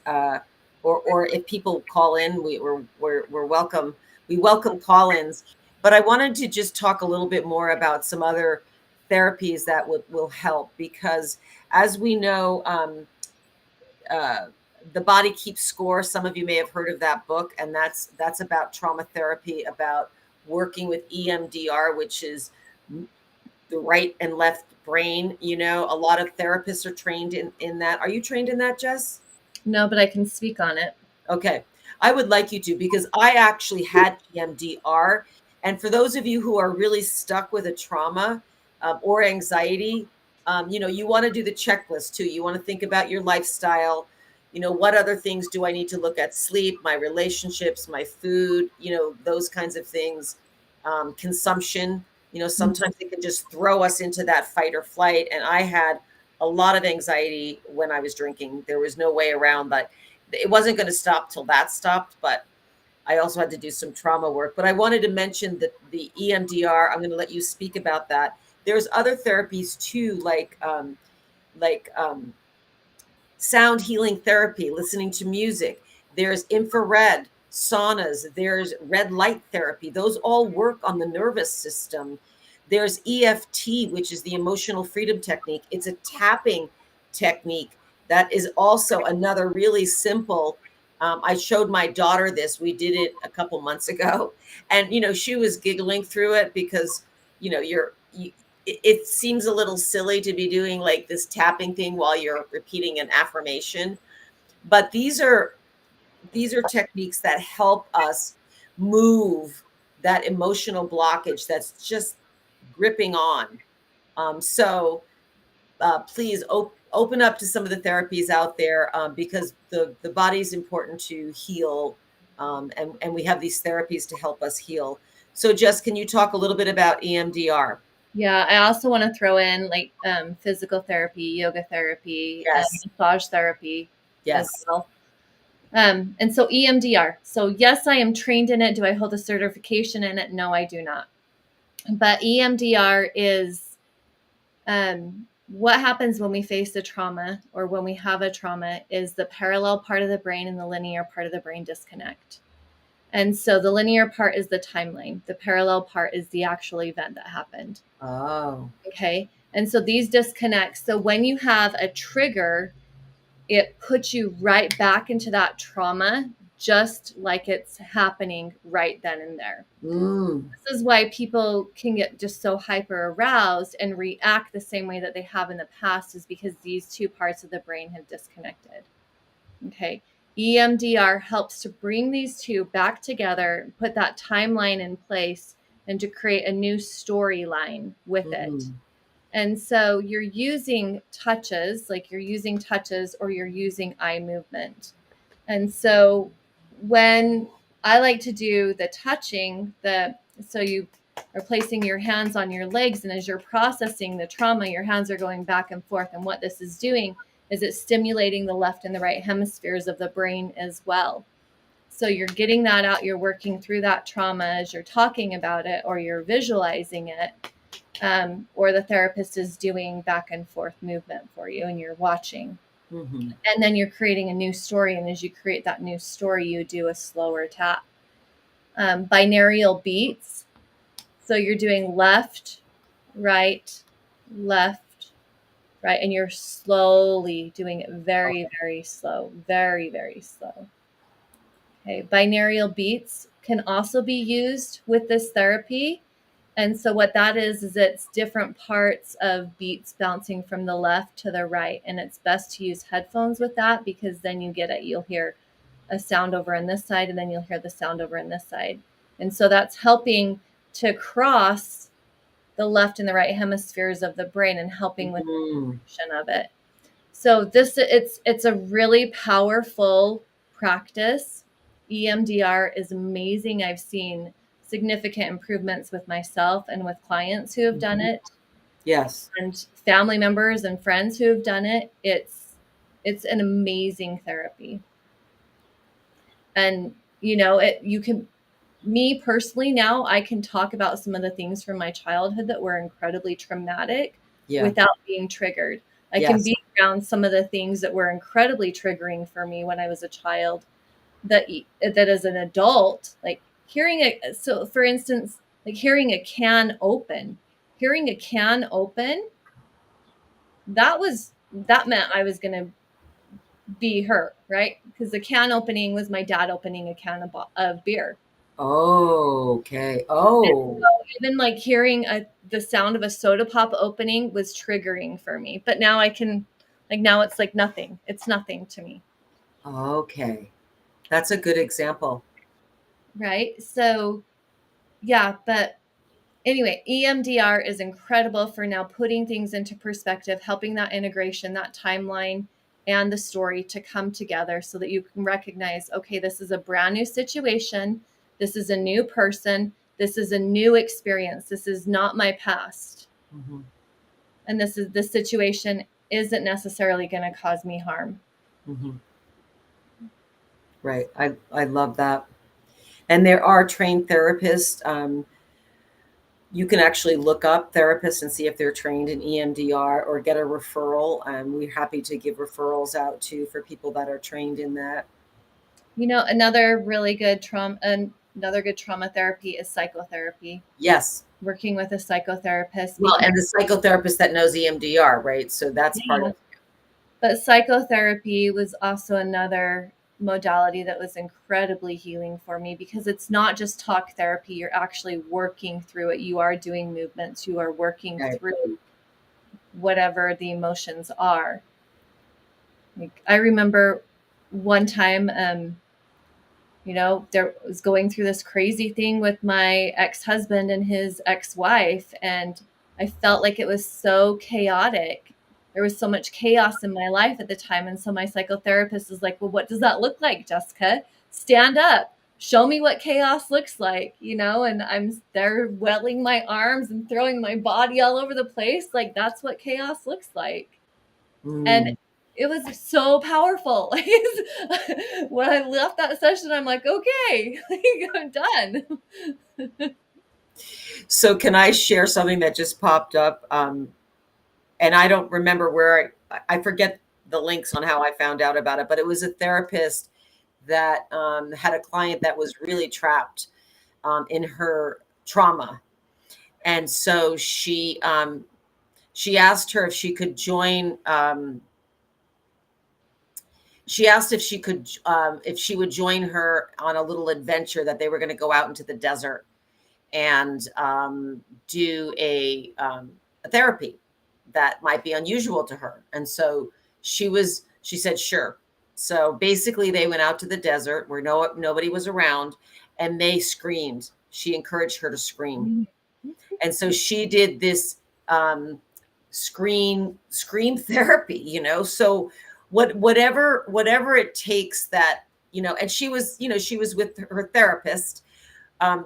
or if people call in, we're welcome. We welcome call-ins, but I wanted to just talk a little bit more about some other therapies that will help, because as we know, The Body Keeps Score. Some of you may have heard of that book, and that's about trauma therapy, about working with EMDR, which is the right and left brain. A lot of therapists are trained in that. Are you trained in that, Jess? No, but I can speak on it. Okay. I would like you to, because I actually had EMDR. And for those of you who are really stuck with a trauma or anxiety, you want to do the checklist too. You want to think about your lifestyle. What other things do I need to look at? Sleep, my relationships, my food, those kinds of things. Consumption. Sometimes it can just throw us into that fight or flight. And I had a lot of anxiety when I was drinking. There was no way around that. It wasn't going to stop till that stopped, but I also had to do some trauma work. But I wanted to mention that the EMDR, I'm going to let you speak about that. There's other therapies too, like sound healing therapy, listening to music. There's infrared saunas, there's red light therapy. Those all work on the nervous system. There's EFT, which is the emotional freedom technique. It's a tapping technique that is also another really simple. I showed my daughter this. We did it a couple months ago, and she was giggling through it, because it seems a little silly to be doing like this tapping thing while you're repeating an affirmation. But these are techniques that help us move that emotional blockage that's just gripping on. So please open up to some of the therapies out there, because the body is important to heal, and we have these therapies to help us heal. So Jess, can you talk a little bit about EMDR? Yeah, I also want to throw in like physical therapy, yoga therapy, Yes. massage therapy as Yes. well. And so EMDR. So yes, I am trained in it. Do I hold a certification in it? No, I do not. But EMDR is what happens when we face a trauma or when we have a trauma is the parallel part of the brain and the linear part of the brain disconnect. And so the linear part is the timeline. The parallel part is the actual event that happened. Oh. Okay. And so these disconnects. So when you have a trigger, it puts you right back into that trauma, just like it's happening right then and there. This is why people can get just so hyper aroused and react the same way that they have in the past, is because these two parts of the brain have disconnected. Okay. EMDR helps to bring these two back together, put that timeline in place, and to create a new storyline with it. And so you're using touches, like you're using touches or you're using eye movement. And so when I like to do the touching, so you are placing your hands on your legs, and as you're processing the trauma, your hands are going back and forth. And what this is doing is it's stimulating the left and the right hemispheres of the brain as well. So you're getting that out, you're working through that trauma as you're talking about it or you're visualizing it. Or the therapist is doing back and forth movement for you and you're watching. And then you're creating a new story. And as you create that new story, you do a slower tap. Binaural beats. So you're doing left, right, and you're slowly doing it very, very slow, very, very slow. Okay. Binaural beats can also be used with this therapy. And so what that is it's different parts of beats bouncing from the left to the right. And it's best to use headphones with that, because then you'll hear a sound over on this side, and then you'll hear the sound over on this side. And so that's helping to cross the left and the right hemispheres of the brain and helping with the function of it. So it's a really powerful practice. EMDR is amazing. I've seen significant improvements with myself and with clients who have done it. Yes. And family members and friends who have done it. It's an amazing therapy. And me personally, now I can talk about some of the things from my childhood that were incredibly traumatic without being triggered. I can be around some of the things that were incredibly triggering for me when I was a child, that as an adult, like for instance, like hearing a can open, that meant I was going to be hurt, right? Because the can opening was my dad opening a can of beer. Oh, okay. Oh. So even like hearing the sound of a soda pop opening was triggering for me. But now now it's like nothing. It's nothing to me. Okay. That's a good example. Right? So, yeah, but anyway, EMDR is incredible for now putting things into perspective, helping that integration, that timeline, and the story to come together so that you can recognize, okay, this is a brand new situation. This is a new person. This is a new experience. This is not my past. And this situation isn't necessarily going to cause me harm. Right. I love that. And there are trained therapists. You can actually look up therapists and see if they're trained in EMDR or get a referral. We're happy to give referrals out too for people that are trained in that. Another good trauma therapy is psychotherapy. Yes. Working with a psychotherapist. Well, and the psychotherapist that knows EMDR, right? So that's part of it. But psychotherapy was also another modality that was incredibly healing for me, because it's not just talk therapy. You're actually working through it. You are doing movements. You are working through whatever the emotions are. Like, I remember one time, there was going through this crazy thing with my ex-husband and his ex-wife, and I felt like it was so chaotic. There was so much chaos in my life at the time. And so my psychotherapist was like, well, what does that look like, Jessica? Stand up. Show me what chaos looks like, and I'm there welling my arms and throwing my body all over the place. Like, that's what chaos looks like. And it was so powerful. When I left that session, I'm like, okay, I'm done. So can I share something that just popped up? And I don't remember where I forget the links on how I found out about it, but it was a therapist that had a client that was really trapped in her trauma. And so she asked her if she could join. She asked if she would join her on a little adventure that they were going to go out into the desert and do a therapy that might be unusual to her. And so she said, sure. So basically they went out to the desert where nobody was around, and they screamed. She encouraged her to scream. And so she did this scream therapy, so whatever it takes that, and she was with her therapist.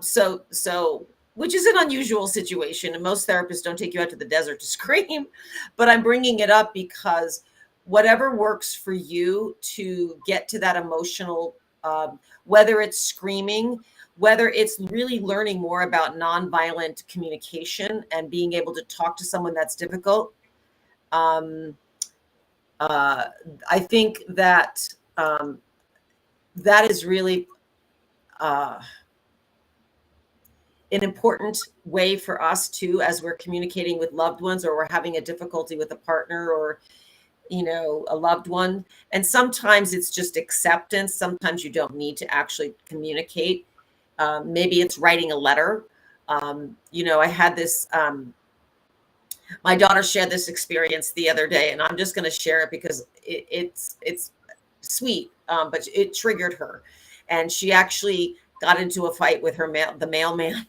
So which is an unusual situation, and most therapists don't take you out to the desert to scream, but I'm bringing it up because whatever works for you to get to that emotional, whether it's screaming, whether it's really learning more about nonviolent communication and being able to talk to someone that's difficult. I think that that is really an important way for us too, as we're communicating with loved ones, or we're having a difficulty with a partner, or a loved one. And sometimes it's just acceptance. Sometimes you don't need to actually communicate. Maybe it's writing a letter. I had this, my daughter shared this experience the other day, and I'm just going to share it because it's sweet, but it triggered her. And she actually got into a fight with the mailman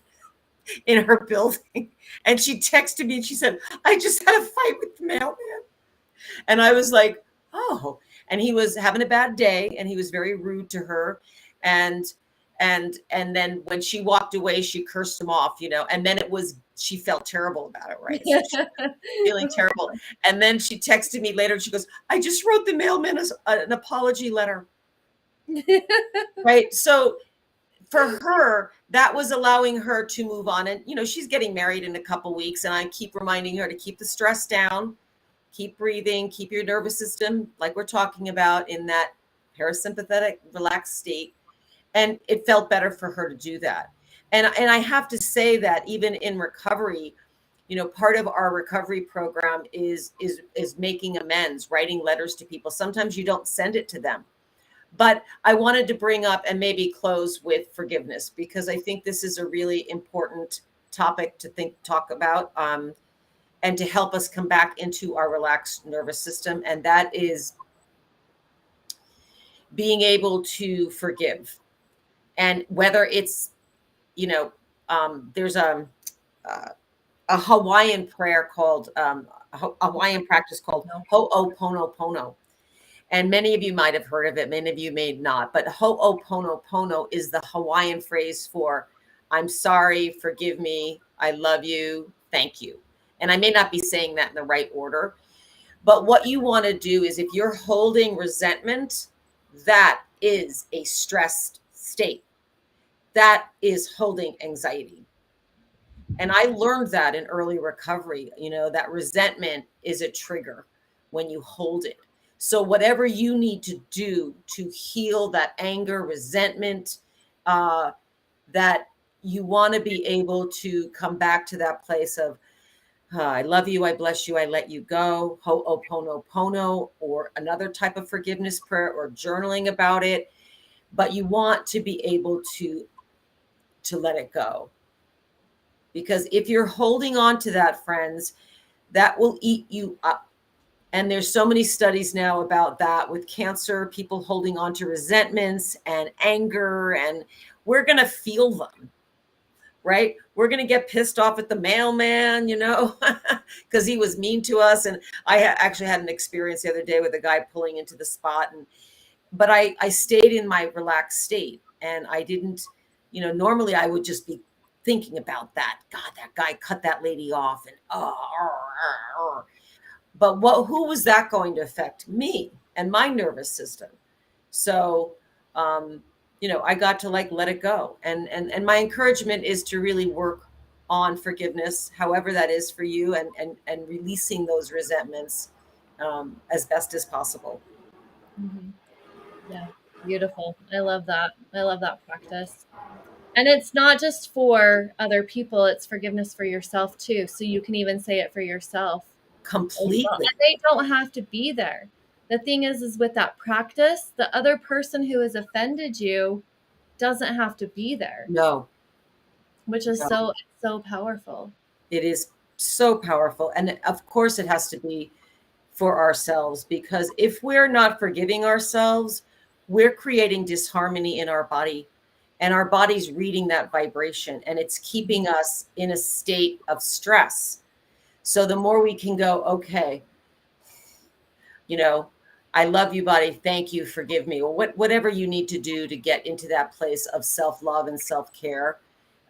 in her building. And she texted me and she said, I just had a fight with the mailman. And I was like, oh, and he was having a bad day and he was very rude to her. And then when she walked away, she cursed him off, and then she felt terrible about it. Right. So she was feeling terrible. And then she texted me later and she goes, I just wrote the mailman an apology letter. Right. So for her, that was allowing her to move on. And, she's getting married in a couple weeks, and I keep reminding her to keep the stress down, keep breathing, keep your nervous system, like we're talking about, in that parasympathetic, relaxed state. And it felt better for her to do that. And I have to say that even in recovery, part of our recovery program is making amends, writing letters to people. Sometimes you don't send it to them. But I wanted to bring up and maybe close with forgiveness, because I think this is a really important topic to talk about, and to help us come back into our relaxed nervous system. And that is being able to forgive. And whether it's, there's a Hawaiian prayer called, a Hawaiian practice called Ho'oponopono. And many of you might have heard of it. Many of you may not. But Ho'oponopono is the Hawaiian phrase for I'm sorry, forgive me, I love you, thank you. And I may not be saying that in the right order. But what you want to do is, if you're holding resentment, that is a stressed state. That is holding anxiety. And I learned that in early recovery, that resentment is a trigger when you hold it. So whatever you need to do to heal that anger, resentment, that you want to be able to come back to that place of, I love you, I bless you, I let you go, Ho'oponopono, or another type of forgiveness prayer, or journaling about it. But you want to be able to let it go. Because if you're holding on to that, friends, that will eat you up. And there's so many studies now about that with cancer, people holding on to resentments and anger, and we're going to feel them, right? We're going to get pissed off at the mailman, because he was mean to us. And I actually had an experience the other day with a guy pulling into the spot. But I stayed in my relaxed state, and I didn't, normally I would just be thinking about that. God, that guy cut that lady off, and but who was that going to affect? Me and my nervous system. So, I got to let it go. And my encouragement is to really work on forgiveness, however that is for you, and releasing those resentments as best as possible. Mm-hmm. Yeah, beautiful. I love that. I love that practice. And it's not just for other people, it's forgiveness for yourself too. So you can even say it for yourself. Completely. And they don't have to be there. The thing is with that practice, the other person who has offended you doesn't have to be there. No. Which is so powerful. It is so powerful. And of course it has to be for ourselves, because if we're not forgiving ourselves, we're creating disharmony in our body, and our body's reading that vibration, and it's keeping us in a state of stress. So the more we can go, okay, I love you, body. Thank you. Forgive me. Or whatever you need to do to get into that place of self-love and self-care.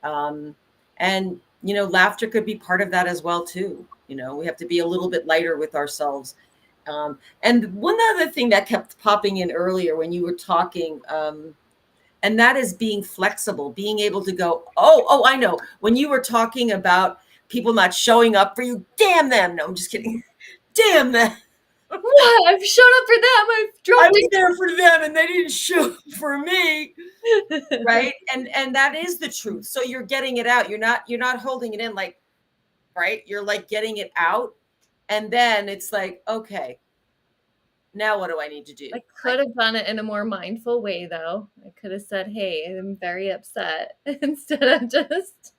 And, laughter could be part of that as well, too. We have to be a little bit lighter with ourselves. And one other thing that kept popping in earlier when you were talking, and that is being flexible, being able to go, oh, I know. When you were talking about people not showing up for you, damn them. No, I'm just kidding. Damn them. What? I've shown up for them. I was there for them and they didn't show up for me. Right. And that is the truth. So you're getting it out. You're not holding it in, right. You're getting it out. And then it's okay, now what do I need to do? I could have done it in a more mindful way, though. I could have said, hey, I'm very upset instead of just,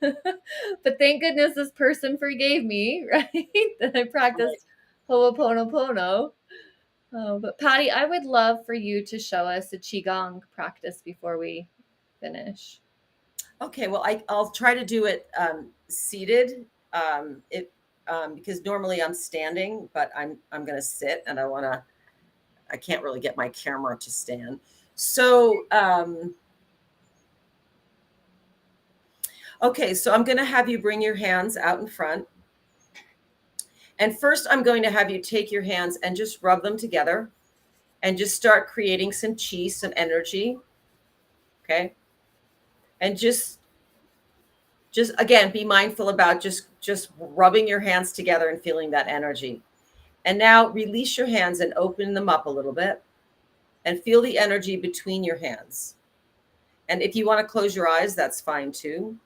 but thank goodness this person forgave me, right? That I practiced Ho'oponopono. Oh, but Pati, I would love for you to show us a Qigong practice before we finish. Okay, well, I'll try to do it seated. Because normally I'm standing, but I'm going to sit, and I can't really get my camera to stand. So, okay, so I'm going to have you bring your hands out in front. And first, I'm going to have you take your hands and just rub them together and just start creating some chi, some energy. Okay. And just again, be mindful about just rubbing your hands together and feeling that energy. And now release your hands and open them up a little bit and feel the energy between your hands. And if you want to close your eyes, that's fine too.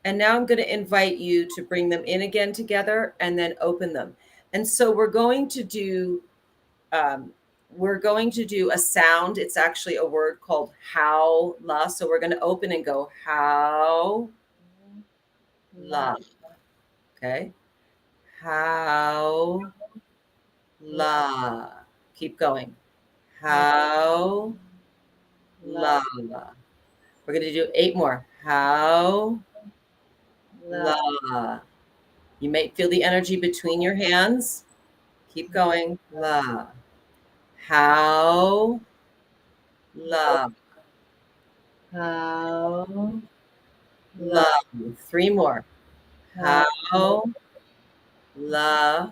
And now I'm going to invite you to bring them in again together and then open them. And so we're going to do a sound. It's actually a word called how la. So we're going to open and go how la. Okay. How la. Keep going. How la. We're going to do 8 more. How la. You may feel the energy between your hands. Keep going. La. How la. How La. 3 more. How la.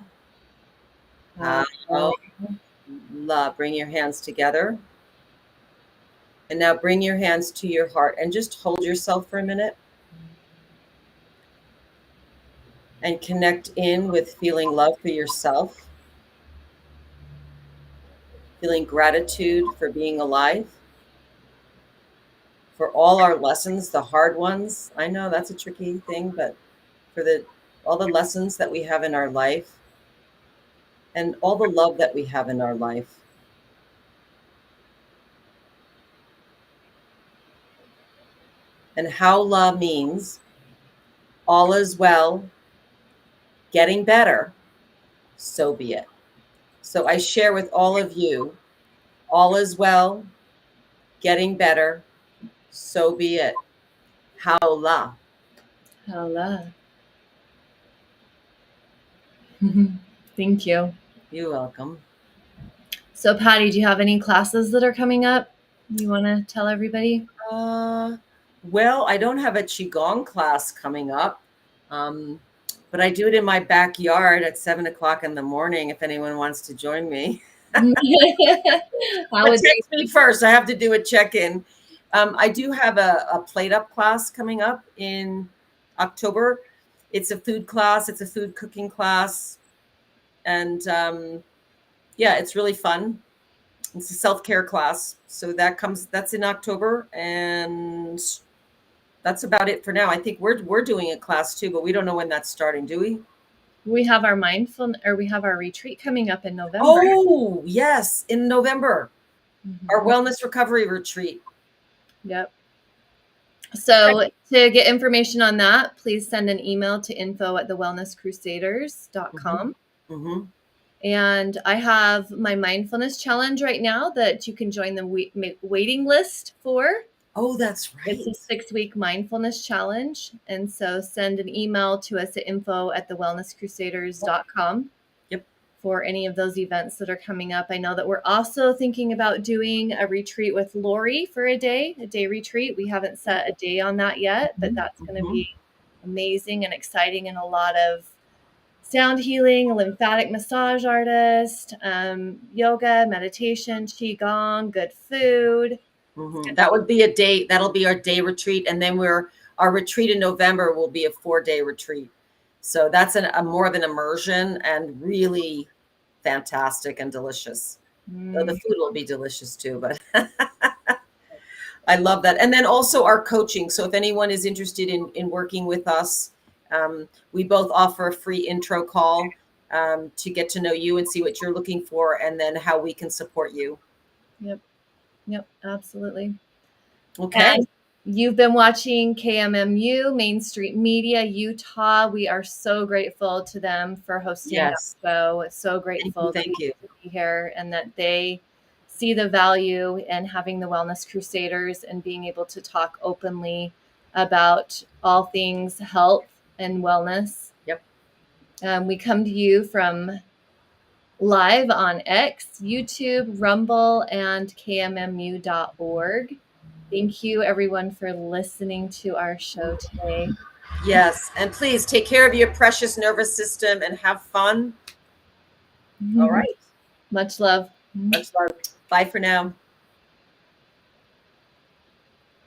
How la. Bring your hands together. And now bring your hands to your heart and just hold yourself for a minute. And connect in with feeling love for yourself. Feeling gratitude for being alive. For all our lessons, the hard ones. I know that's a tricky thing, but for all the lessons that we have in our life and all the love that we have in our life. And how la means all is well, getting better, so be it. So I share with all of you, all is well, getting better, so be it. Haola. Hello. Thank you. You're welcome. So, Patty, do you have any classes that are coming up you want to tell everybody? Well, I don't have a Qigong class coming up, but I do it in my backyard at 7 o'clock in the morning if anyone wants to join me. How But would text me first. I have to do a check-in. I do have a plate up class coming up in October. It's a food class. It's a food cooking class. And yeah, it's really fun. It's a self-care class. So that's in October. And that's about it for now. I think we're doing a class too, but we don't know when that's starting, do we? we have our we have our retreat coming up in November. Oh, yes, in November. Mhm. Our wellness recovery retreat. Yep. So to get information on that, please send an email to info@thewellnesscrusaders.com. Mm-hmm. And I have my mindfulness challenge right now that you can join the waiting list for. Oh, that's right. It's a 6-week mindfulness challenge. And so send an email to us at info@thewellnesscrusaders.com. Yep. For any of those events that are coming up. I know that we're also thinking about doing a retreat with Lori for a day retreat. We haven't set a day on that yet, but that's going to be amazing and exciting, and a lot of sound healing, a lymphatic massage artist, yoga, meditation, qigong, good food. Mm-hmm. That would be a day. That'll be our day retreat, and then our retreat in November will be a 4-day retreat. So that's a more of an immersion and really fantastic and delicious. The food will be delicious too, but I love that. And then also our coaching. So if anyone is interested in working with us, we both offer a free intro call to get to know you and see what you're looking for, and then how we can support you. Yep, absolutely. Okay. And you've been watching KMMU, Main Street Media, Utah. We are so grateful to them for hosting Yes. that show. So grateful Thank you. to be here, and that they see the value in having the Wellness Crusaders and being able to talk openly about all things health and wellness. Yep. We come to you from live on X, YouTube, Rumble, and KMMU.org. Thank you, everyone, for listening to our show today. Yes. And please take care of your precious nervous system and have fun. All right. Much love. Much love. Bye for now.